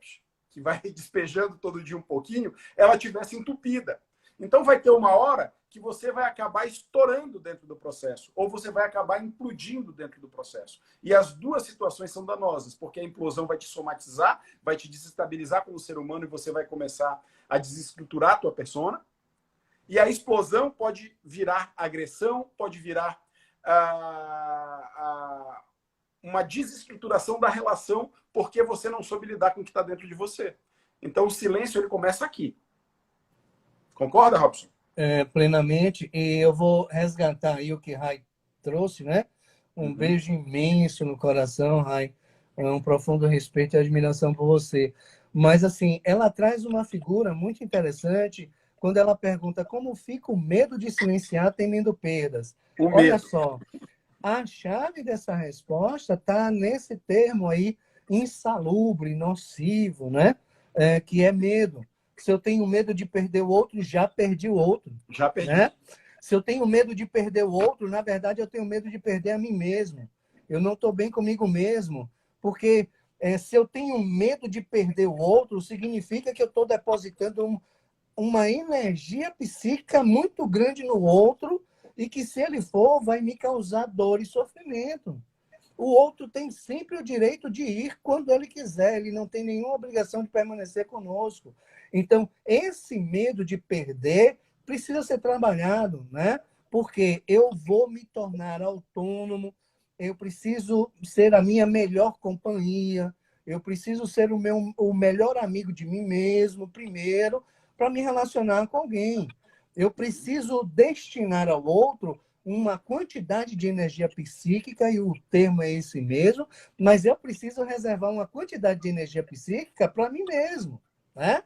Speaker 1: que vai despejando todo dia um pouquinho, ela tivesse entupida. Então vai ter uma hora que você vai acabar estourando dentro do processo, ou você vai acabar implodindo dentro do processo. E as duas situações são danosas, porque a implosão vai te somatizar, vai te desestabilizar como ser humano e você vai começar a desestruturar a tua persona. E a explosão pode virar agressão, pode virar uma desestruturação da relação porque você não soube lidar com o que está dentro de você. Então, o silêncio ele começa aqui. Concorda, Robson?
Speaker 2: Plenamente. E eu vou resgatar aí o que Rai trouxe, né? Um beijo imenso no coração, Rai. Um profundo respeito e admiração por você. Mas, assim, ela traz uma figura muito interessante quando ela pergunta como fica o medo de silenciar temendo perdas.
Speaker 1: O
Speaker 2: Olha
Speaker 1: medo.
Speaker 2: só, a chave dessa resposta está nesse termo aí, insalubre, nocivo, né? Que é medo. Se eu tenho medo de perder o outro, já perdi o outro,
Speaker 1: Já perdi.
Speaker 2: né? Se eu tenho medo de perder o outro, na verdade, eu tenho medo de perder a mim mesmo. Eu não estou bem comigo mesmo, porque se eu tenho medo de perder o outro, significa que eu estou depositando uma energia psíquica muito grande no outro e que, se ele for, vai me causar dor e sofrimento. O outro tem sempre o direito de ir quando ele quiser, ele não tem nenhuma obrigação de permanecer conosco. Então, esse medo de perder precisa ser trabalhado, né? Porque eu vou me tornar autônomo, eu preciso ser a minha melhor companhia, eu preciso ser o melhor amigo de mim mesmo, primeiro, para me relacionar com alguém. Eu preciso destinar ao outro uma quantidade de energia psíquica, e o termo é esse mesmo, mas eu preciso reservar uma quantidade de energia psíquica para mim mesmo, né?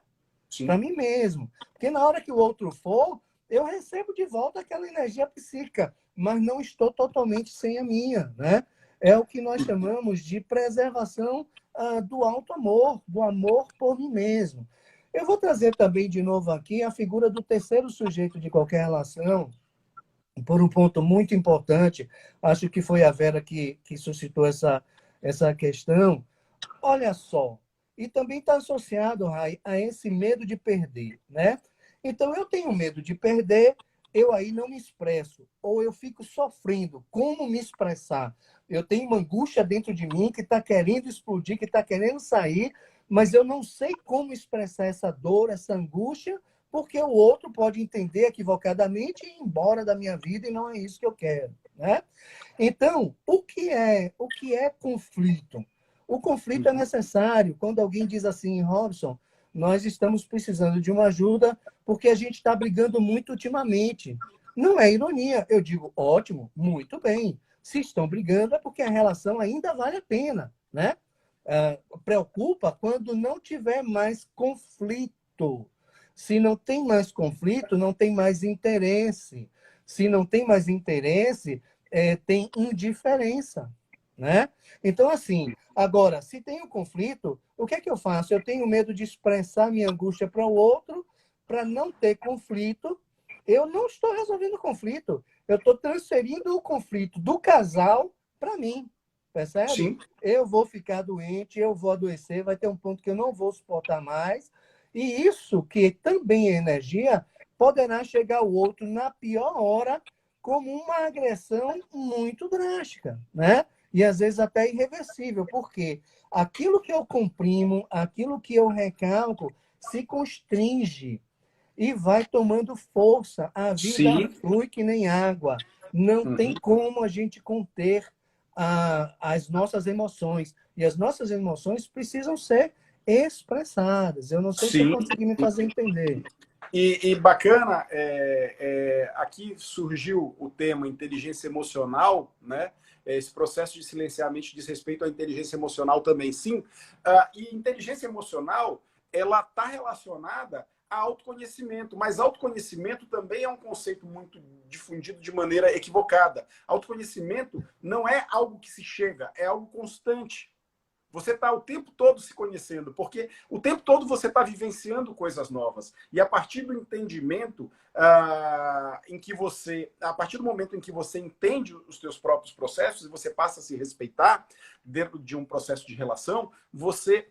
Speaker 2: Para mim mesmo. Porque na hora que o outro for, eu recebo de volta aquela energia psíquica, mas não estou totalmente sem a minha, né? É o que nós chamamos de preservação do alto amor, do amor por mim mesmo. Eu vou trazer também de novo aqui a figura do terceiro sujeito de qualquer relação, por um ponto muito importante. Acho que foi a Vera que suscitou essa questão. Olha só, e também está associado, Rai, a esse medo de perder, né? Então, eu tenho medo de perder, eu aí não me expresso, ou eu fico sofrendo. Como me expressar? Eu tenho uma angústia dentro de mim que está querendo explodir, que está querendo sair, mas eu não sei como expressar essa dor, essa angústia, porque o outro pode entender equivocadamente e ir embora da minha vida, e não é isso que eu quero, né? Então, o que é conflito? O conflito é necessário. Quando alguém diz assim, Robson, nós estamos precisando de uma ajuda porque a gente está brigando muito ultimamente. Não é ironia. Eu digo, ótimo, muito bem. Se estão brigando é porque a relação ainda vale a pena, né? Preocupa quando não tiver mais conflito. Se não tem mais conflito, não tem mais interesse. Se não tem mais interesse, tem indiferença, né? Então, assim, agora, se tem um conflito, o que é que eu faço? Eu tenho medo de expressar minha angústia para o outro, para não ter conflito. Eu não estou resolvendo o conflito. Eu estou transferindo o conflito do casal para mim. Percebe?
Speaker 1: Sim.
Speaker 2: Eu vou ficar doente, eu vou adoecer, vai ter um ponto que eu não vou suportar mais. E isso, que também é energia, poderá chegar ao outro na pior hora como uma agressão muito drástica, né? E às vezes até irreversível, porque aquilo que eu comprimo, aquilo que eu recalco, se constringe e vai tomando força. A vida
Speaker 1: Sim.
Speaker 2: flui que nem água. Não tem
Speaker 1: Uhum.
Speaker 2: como a gente conter as nossas emoções. E as nossas emoções precisam ser expressadas. Eu não sei se eu
Speaker 1: Sim.
Speaker 2: consegui me fazer entender.
Speaker 1: E bacana, aqui surgiu o tema inteligência emocional, né? Esse processo de silenciamento diz respeito à inteligência emocional também, sim. E inteligência emocional, ela está relacionada a autoconhecimento, mas autoconhecimento também é um conceito muito difundido de maneira equivocada. Autoconhecimento não é algo que se chega, é algo constante. Você está o tempo todo se conhecendo, porque o tempo todo você está vivenciando coisas novas. E a partir do entendimento a partir do momento em que você entende os seus próprios processos e você passa a se respeitar dentro de um processo de relação, você,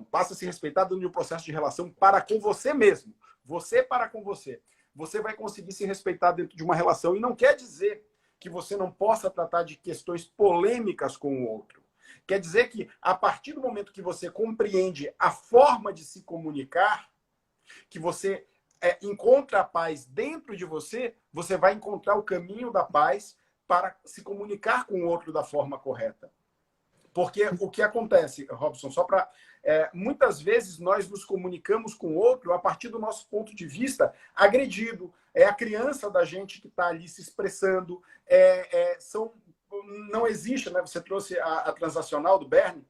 Speaker 1: passa a se respeitar dentro de um processo de relação para com você mesmo. Você para com você. Você vai conseguir se respeitar dentro de uma relação. E não quer dizer que você não possa tratar de questões polêmicas com o outro. Quer dizer que, a partir do momento que você compreende a forma de se comunicar, que você encontra a paz dentro de você, você vai encontrar o caminho da paz para se comunicar com o outro da forma correta. Porque o que acontece, Robson, só para Muitas vezes nós nos comunicamos com o outro a partir do nosso ponto de vista agredido. É a criança da gente que está ali se expressando. Não existe, né? Você trouxe a transacional do Bernie.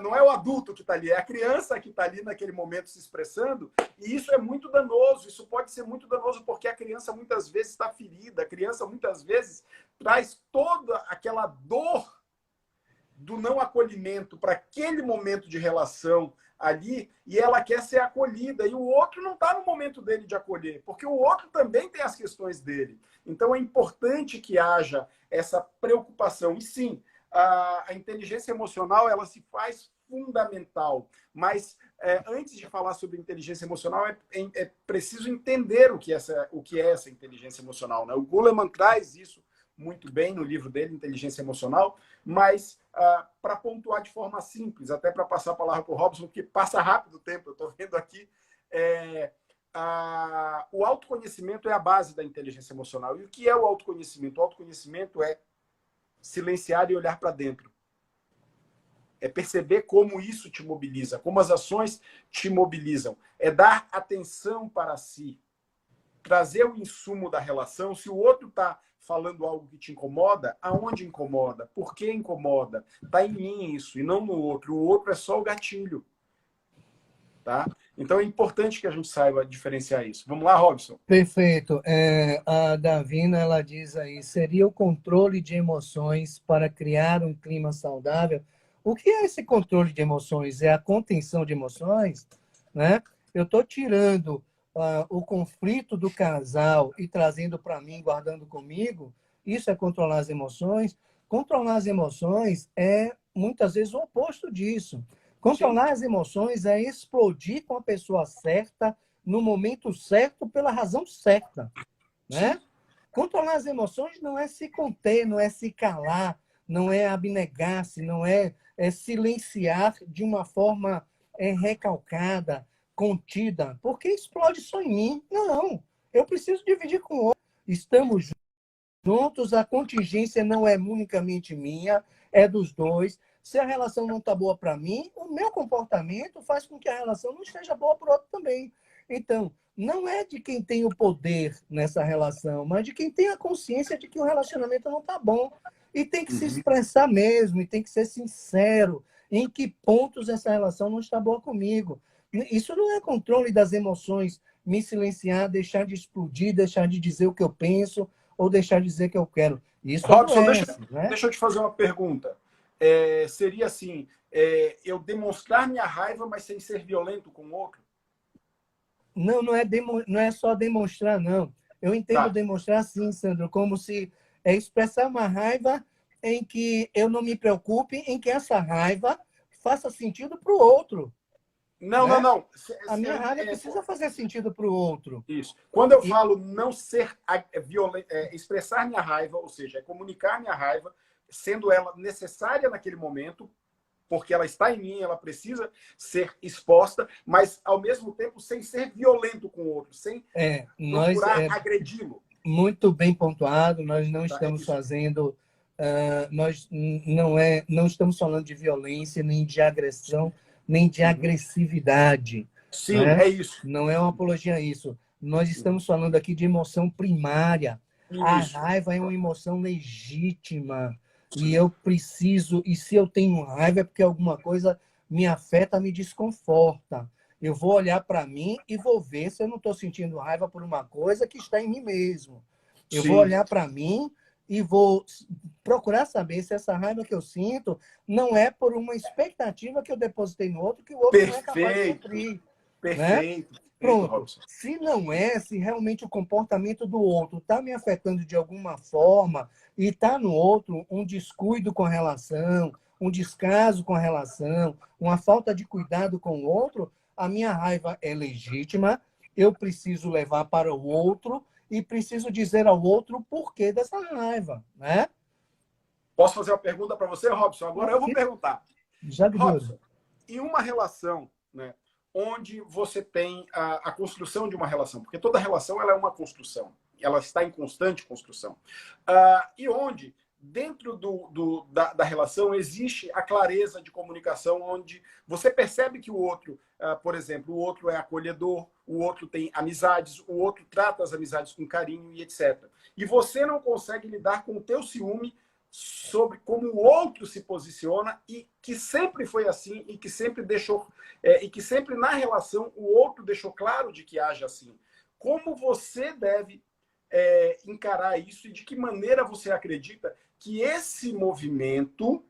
Speaker 1: Não é o adulto que está ali, é a criança que está ali naquele momento se expressando, e isso é muito danoso. Isso pode ser muito danoso porque a criança muitas vezes está ferida, a criança muitas vezes traz toda aquela dor do não acolhimento para aquele momento de relação ali, e ela quer ser acolhida, e o outro não está no momento dele de acolher, porque o outro também tem as questões dele. Então é importante que haja essa preocupação. E sim, a inteligência emocional ela se faz fundamental, mas antes de falar sobre inteligência emocional é preciso entender o que é essa inteligência emocional, né? O Goleman traz isso muito bem no livro dele, Inteligência Emocional, mas para pontuar de forma simples, até para passar a palavra para o Robson, porque passa rápido o tempo, eu estou vendo aqui, o autoconhecimento é a base da inteligência emocional. E o que é o autoconhecimento? O autoconhecimento é silenciar e olhar para dentro. É perceber como isso te mobiliza, como as ações te mobilizam. É dar atenção para si, trazer o insumo da relação. Se o outro está falando algo que te incomoda, aonde incomoda? Por que incomoda? Está em mim isso, e não no outro. O outro é só o gatilho. Tá? Então é importante que a gente saiba diferenciar isso. Vamos lá, Robson?
Speaker 2: Perfeito. A Davina, ela diz aí, seria o controle de emoções para criar um clima saudável. O que é esse controle de emoções? É a contenção de emoções, né? Eu estou tirando o conflito do casal e trazendo para mim, guardando comigo. Isso é controlar as emoções. Controlar as emoções é, muitas vezes, o oposto disso. Controlar as emoções é explodir com a pessoa certa, no momento certo, pela razão certa, né? Controlar as emoções não é se conter, não é se calar, não é abnegar-se, não é silenciar de uma forma recalcada, contida, porque explode só em mim. Não, eu preciso dividir com o outro. Estamos juntos, a contingência não é unicamente minha, é dos dois. Se a relação não está boa para mim, o meu comportamento faz com que a relação não esteja boa para o outro também. Então, não é de quem tem o poder nessa relação, mas de quem tem a consciência de que o relacionamento não está bom. E tem que se expressar mesmo, e tem que ser sincero em que pontos essa relação não está boa comigo. Isso não é controle das emoções, me silenciar, deixar de explodir, deixar de dizer o que eu penso, ou deixar de dizer que eu quero. Isso
Speaker 1: Robson,
Speaker 2: adoece, né?
Speaker 1: deixa eu te fazer uma pergunta. Seria assim, eu demonstrar minha raiva, mas sem ser violento com o outro?
Speaker 2: Não é só demonstrar, não. Eu entendo demonstrar, sim, Sandro, como se expressar uma raiva em que eu não me preocupe, em que essa raiva faça sentido para o outro.
Speaker 1: Não,
Speaker 2: né?
Speaker 1: não.
Speaker 2: A minha raiva precisa fazer sentido para o outro.
Speaker 1: Isso. Quando eu falo não ser violento, expressar minha raiva, ou seja, comunicar minha raiva, sendo ela necessária naquele momento, porque ela está em mim, ela precisa ser exposta, mas ao mesmo tempo sem ser violento com o outro, sem procurar agredi-lo.
Speaker 2: Muito bem pontuado, nós não estamos fazendo, nós não estamos falando de violência, nem de agressão, nem de agressividade.
Speaker 1: Sim,
Speaker 2: né?
Speaker 1: é isso.
Speaker 2: Não é uma apologia a isso. Nós estamos falando aqui de emoção primária. A raiva é uma emoção legítima. E eu preciso, e se eu tenho raiva é porque alguma coisa me afeta, me desconforta. Eu vou olhar para mim e vou ver se eu não estou sentindo raiva por uma coisa que está em mim mesmo. Eu vou olhar para mim e vou procurar saber se essa raiva que eu sinto não é por uma expectativa que eu depositei no outro que o outro não é capaz de cumprir.
Speaker 1: Perfeito.
Speaker 2: Né? Pronto. Se não é, se realmente o comportamento do outro está me afetando de alguma forma e está no outro um descuido com a relação, um descaso com a relação, uma falta de cuidado com o outro, a minha raiva é legítima, eu preciso levar para o outro e preciso dizer ao outro o porquê dessa raiva, né?
Speaker 1: Posso fazer uma pergunta para você, Robson? Agora eu vou perguntar. Robson, em uma relação, né, onde você tem a construção de uma relação, porque toda relação ela é uma construção, ela está em constante construção, e onde dentro da relação existe a clareza de comunicação, onde você percebe que o outro, por exemplo, o outro é acolhedor, o outro tem amizades, o outro trata as amizades com carinho e etc. E você não consegue lidar com o teu ciúme sobre como o outro se posiciona e que sempre foi assim e que sempre deixou e que sempre na relação o outro deixou claro de que age assim. Como você deve encarar isso e de que maneira você acredita que esse movimento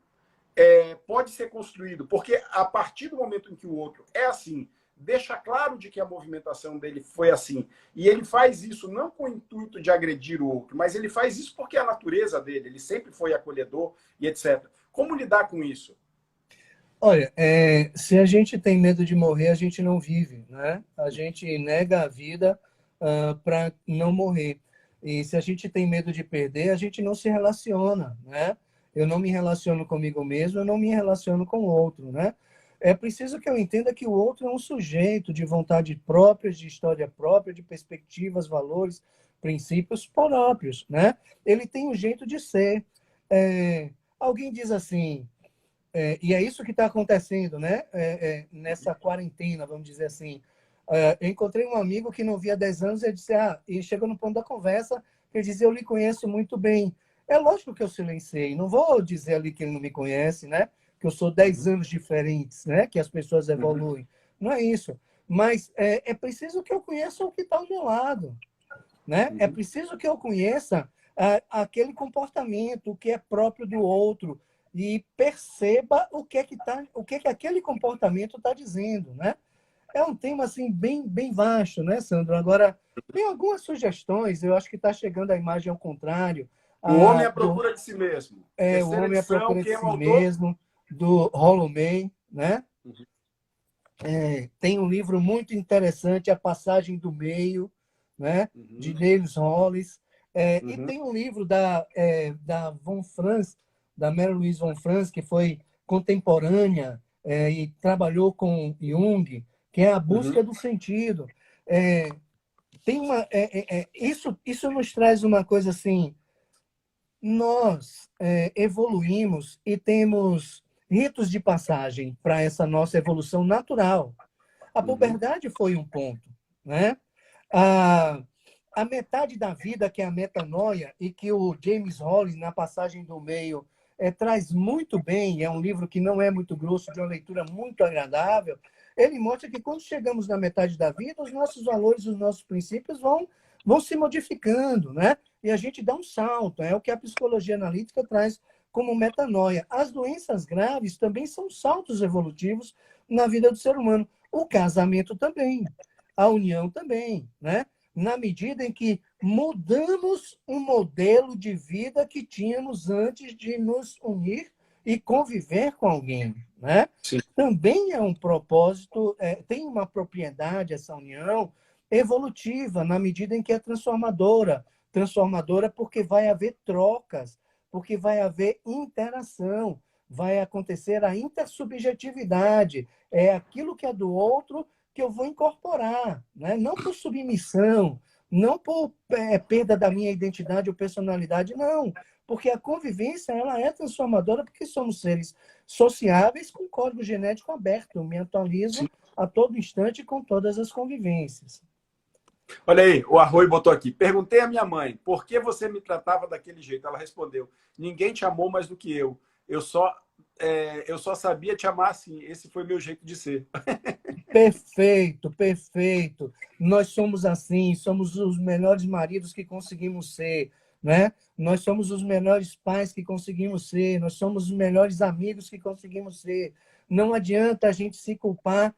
Speaker 1: pode ser construído? Porque a partir do momento em que o outro é assim, deixa claro de que a movimentação dele foi assim, e ele faz isso não com o intuito de agredir o outro, mas ele faz isso porque é a natureza dele, ele sempre foi acolhedor e etc. Como lidar com isso?
Speaker 2: Olha, se a gente tem medo de morrer, a gente não vive, né? A gente nega a vida para não morrer. E se a gente tem medo de perder, a gente não se relaciona, né? Eu não me relaciono comigo mesmo, eu não me relaciono com o outro, né? É preciso que eu entenda que o outro é um sujeito de vontade própria, de história própria, de perspectivas, valores, princípios próprios, né? Ele tem um jeito de ser. Alguém diz assim, e é isso que está acontecendo, né? Nessa quarentena, vamos dizer assim. Eu encontrei um amigo que não via há 10 anos e disse, e chegou no ponto da conversa, ele dizia, eu lhe conheço muito bem. É lógico que eu silenciei, não vou dizer ali que ele não me conhece, né? Que eu sou 10 anos diferentes, né? Que as pessoas evoluem. Não é isso. Mas é preciso que eu conheça o que está ao meu lado, né? É preciso que eu conheça aquele comportamento, o que é próprio do outro, e perceba o que aquele comportamento está dizendo, né? É um tema assim bem vasto, né, Sandro? Agora tem algumas sugestões. Eu acho que está chegando a imagem ao contrário.
Speaker 1: O homem à procura de si mesmo.
Speaker 2: O
Speaker 1: Terceira
Speaker 2: homem à
Speaker 1: edição,
Speaker 2: procura de
Speaker 1: quem é o
Speaker 2: si
Speaker 1: autor?
Speaker 2: mesmo, do Rollo May, né?
Speaker 1: Uhum.
Speaker 2: Tem um livro muito interessante, A Passagem do Meio, né? De
Speaker 1: Uhum.
Speaker 2: James Hollis. E
Speaker 1: Uhum.
Speaker 2: tem um livro da Von Franz, da Mary Louise Von Franz, que foi contemporânea e trabalhou com Jung, que é A
Speaker 1: Uhum.
Speaker 2: Busca do Sentido. É, isso nos traz uma coisa assim, nós evoluímos e temos ritos de passagem para essa nossa evolução natural. A
Speaker 1: Uhum.
Speaker 2: puberdade foi um ponto, né? A, a metade da vida, que é a metanoia, e que o James Hollis, na passagem do meio, traz muito bem, é um livro que não é muito grosso, de uma leitura muito agradável, ele mostra que quando chegamos na metade da vida, os nossos valores, os nossos princípios vão se modificando, né? E a gente dá um salto, é o que a psicologia analítica traz como metanoia. As doenças graves também são saltos evolutivos na vida do ser humano. O casamento também, a união também, né? Na medida em que mudamos um modelo de vida que tínhamos antes de nos unir e conviver com alguém, né?
Speaker 1: Sim.
Speaker 2: Também é um propósito, tem uma propriedade essa união evolutiva, na medida em que é transformadora. Transformadora porque vai haver trocas, porque vai haver interação, vai acontecer a intersubjetividade, é aquilo que é do outro que eu vou incorporar, né? Não por submissão, não por perda da minha identidade ou personalidade, não. Porque a convivência ela é transformadora porque somos seres sociáveis com código genético aberto. Eu me atualizo
Speaker 1: Sim.
Speaker 2: a todo instante com todas as convivências.
Speaker 1: Olha aí, o Arroio botou aqui. Perguntei à minha mãe, por que você me tratava daquele jeito? Ela respondeu, ninguém te amou mais do que eu. Eu só sabia te amar assim. Esse foi meu jeito de ser.
Speaker 2: Perfeito, perfeito. Nós somos assim, somos os melhores maridos que conseguimos ser, né? Nós somos os melhores pais que conseguimos ser, nós somos os melhores amigos que conseguimos ser. Não adianta a gente se culpar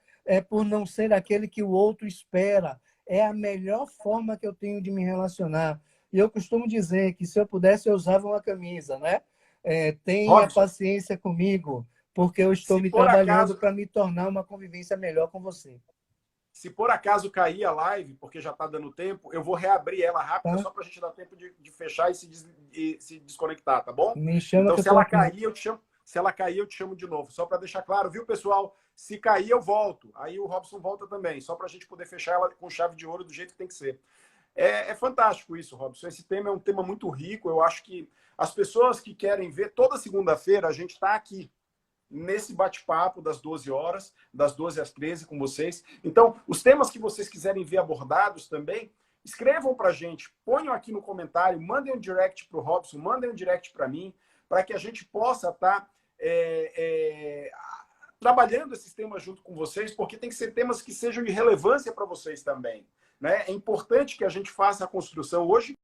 Speaker 2: por não ser aquele que o outro espera. É a melhor forma que eu tenho de me relacionar. E eu costumo dizer que se eu pudesse, eu usava uma camisa, né? Tenha
Speaker 1: Robson,
Speaker 2: paciência comigo, porque eu estou
Speaker 1: se
Speaker 2: me
Speaker 1: por
Speaker 2: trabalhando
Speaker 1: acaso,
Speaker 2: para me tornar uma convivência melhor com você.
Speaker 1: se por acaso cair a live, porque já está dando tempo, eu vou reabrir ela rápida
Speaker 2: Tá?
Speaker 1: só para a gente dar tempo de fechar e se desconectar, tá bom?
Speaker 2: Me chama
Speaker 1: Então,
Speaker 2: que eu
Speaker 1: se
Speaker 2: estou
Speaker 1: ela
Speaker 2: aqui.
Speaker 1: cair, eu te chamo. Se ela cair, eu te chamo de novo. Só para deixar claro, viu, pessoal? Se cair, eu volto. Aí o Robson volta também, só para a gente poder fechar ela com chave de ouro do jeito que tem que ser. É fantástico isso, Robson. Esse tema é um tema muito rico. Eu acho que as pessoas que querem ver, toda segunda-feira a gente está aqui, nesse bate-papo das 12 horas, das 12 às 13 com vocês. Então, os temas que vocês quiserem ver abordados também, escrevam para a gente, ponham aqui no comentário, mandem um direct para o Robson, mandem um direct para mim, para que a gente possa estar trabalhando esses temas junto com vocês, porque tem que ser temas que sejam de relevância para vocês também, né? É importante que a gente faça a construção hoje.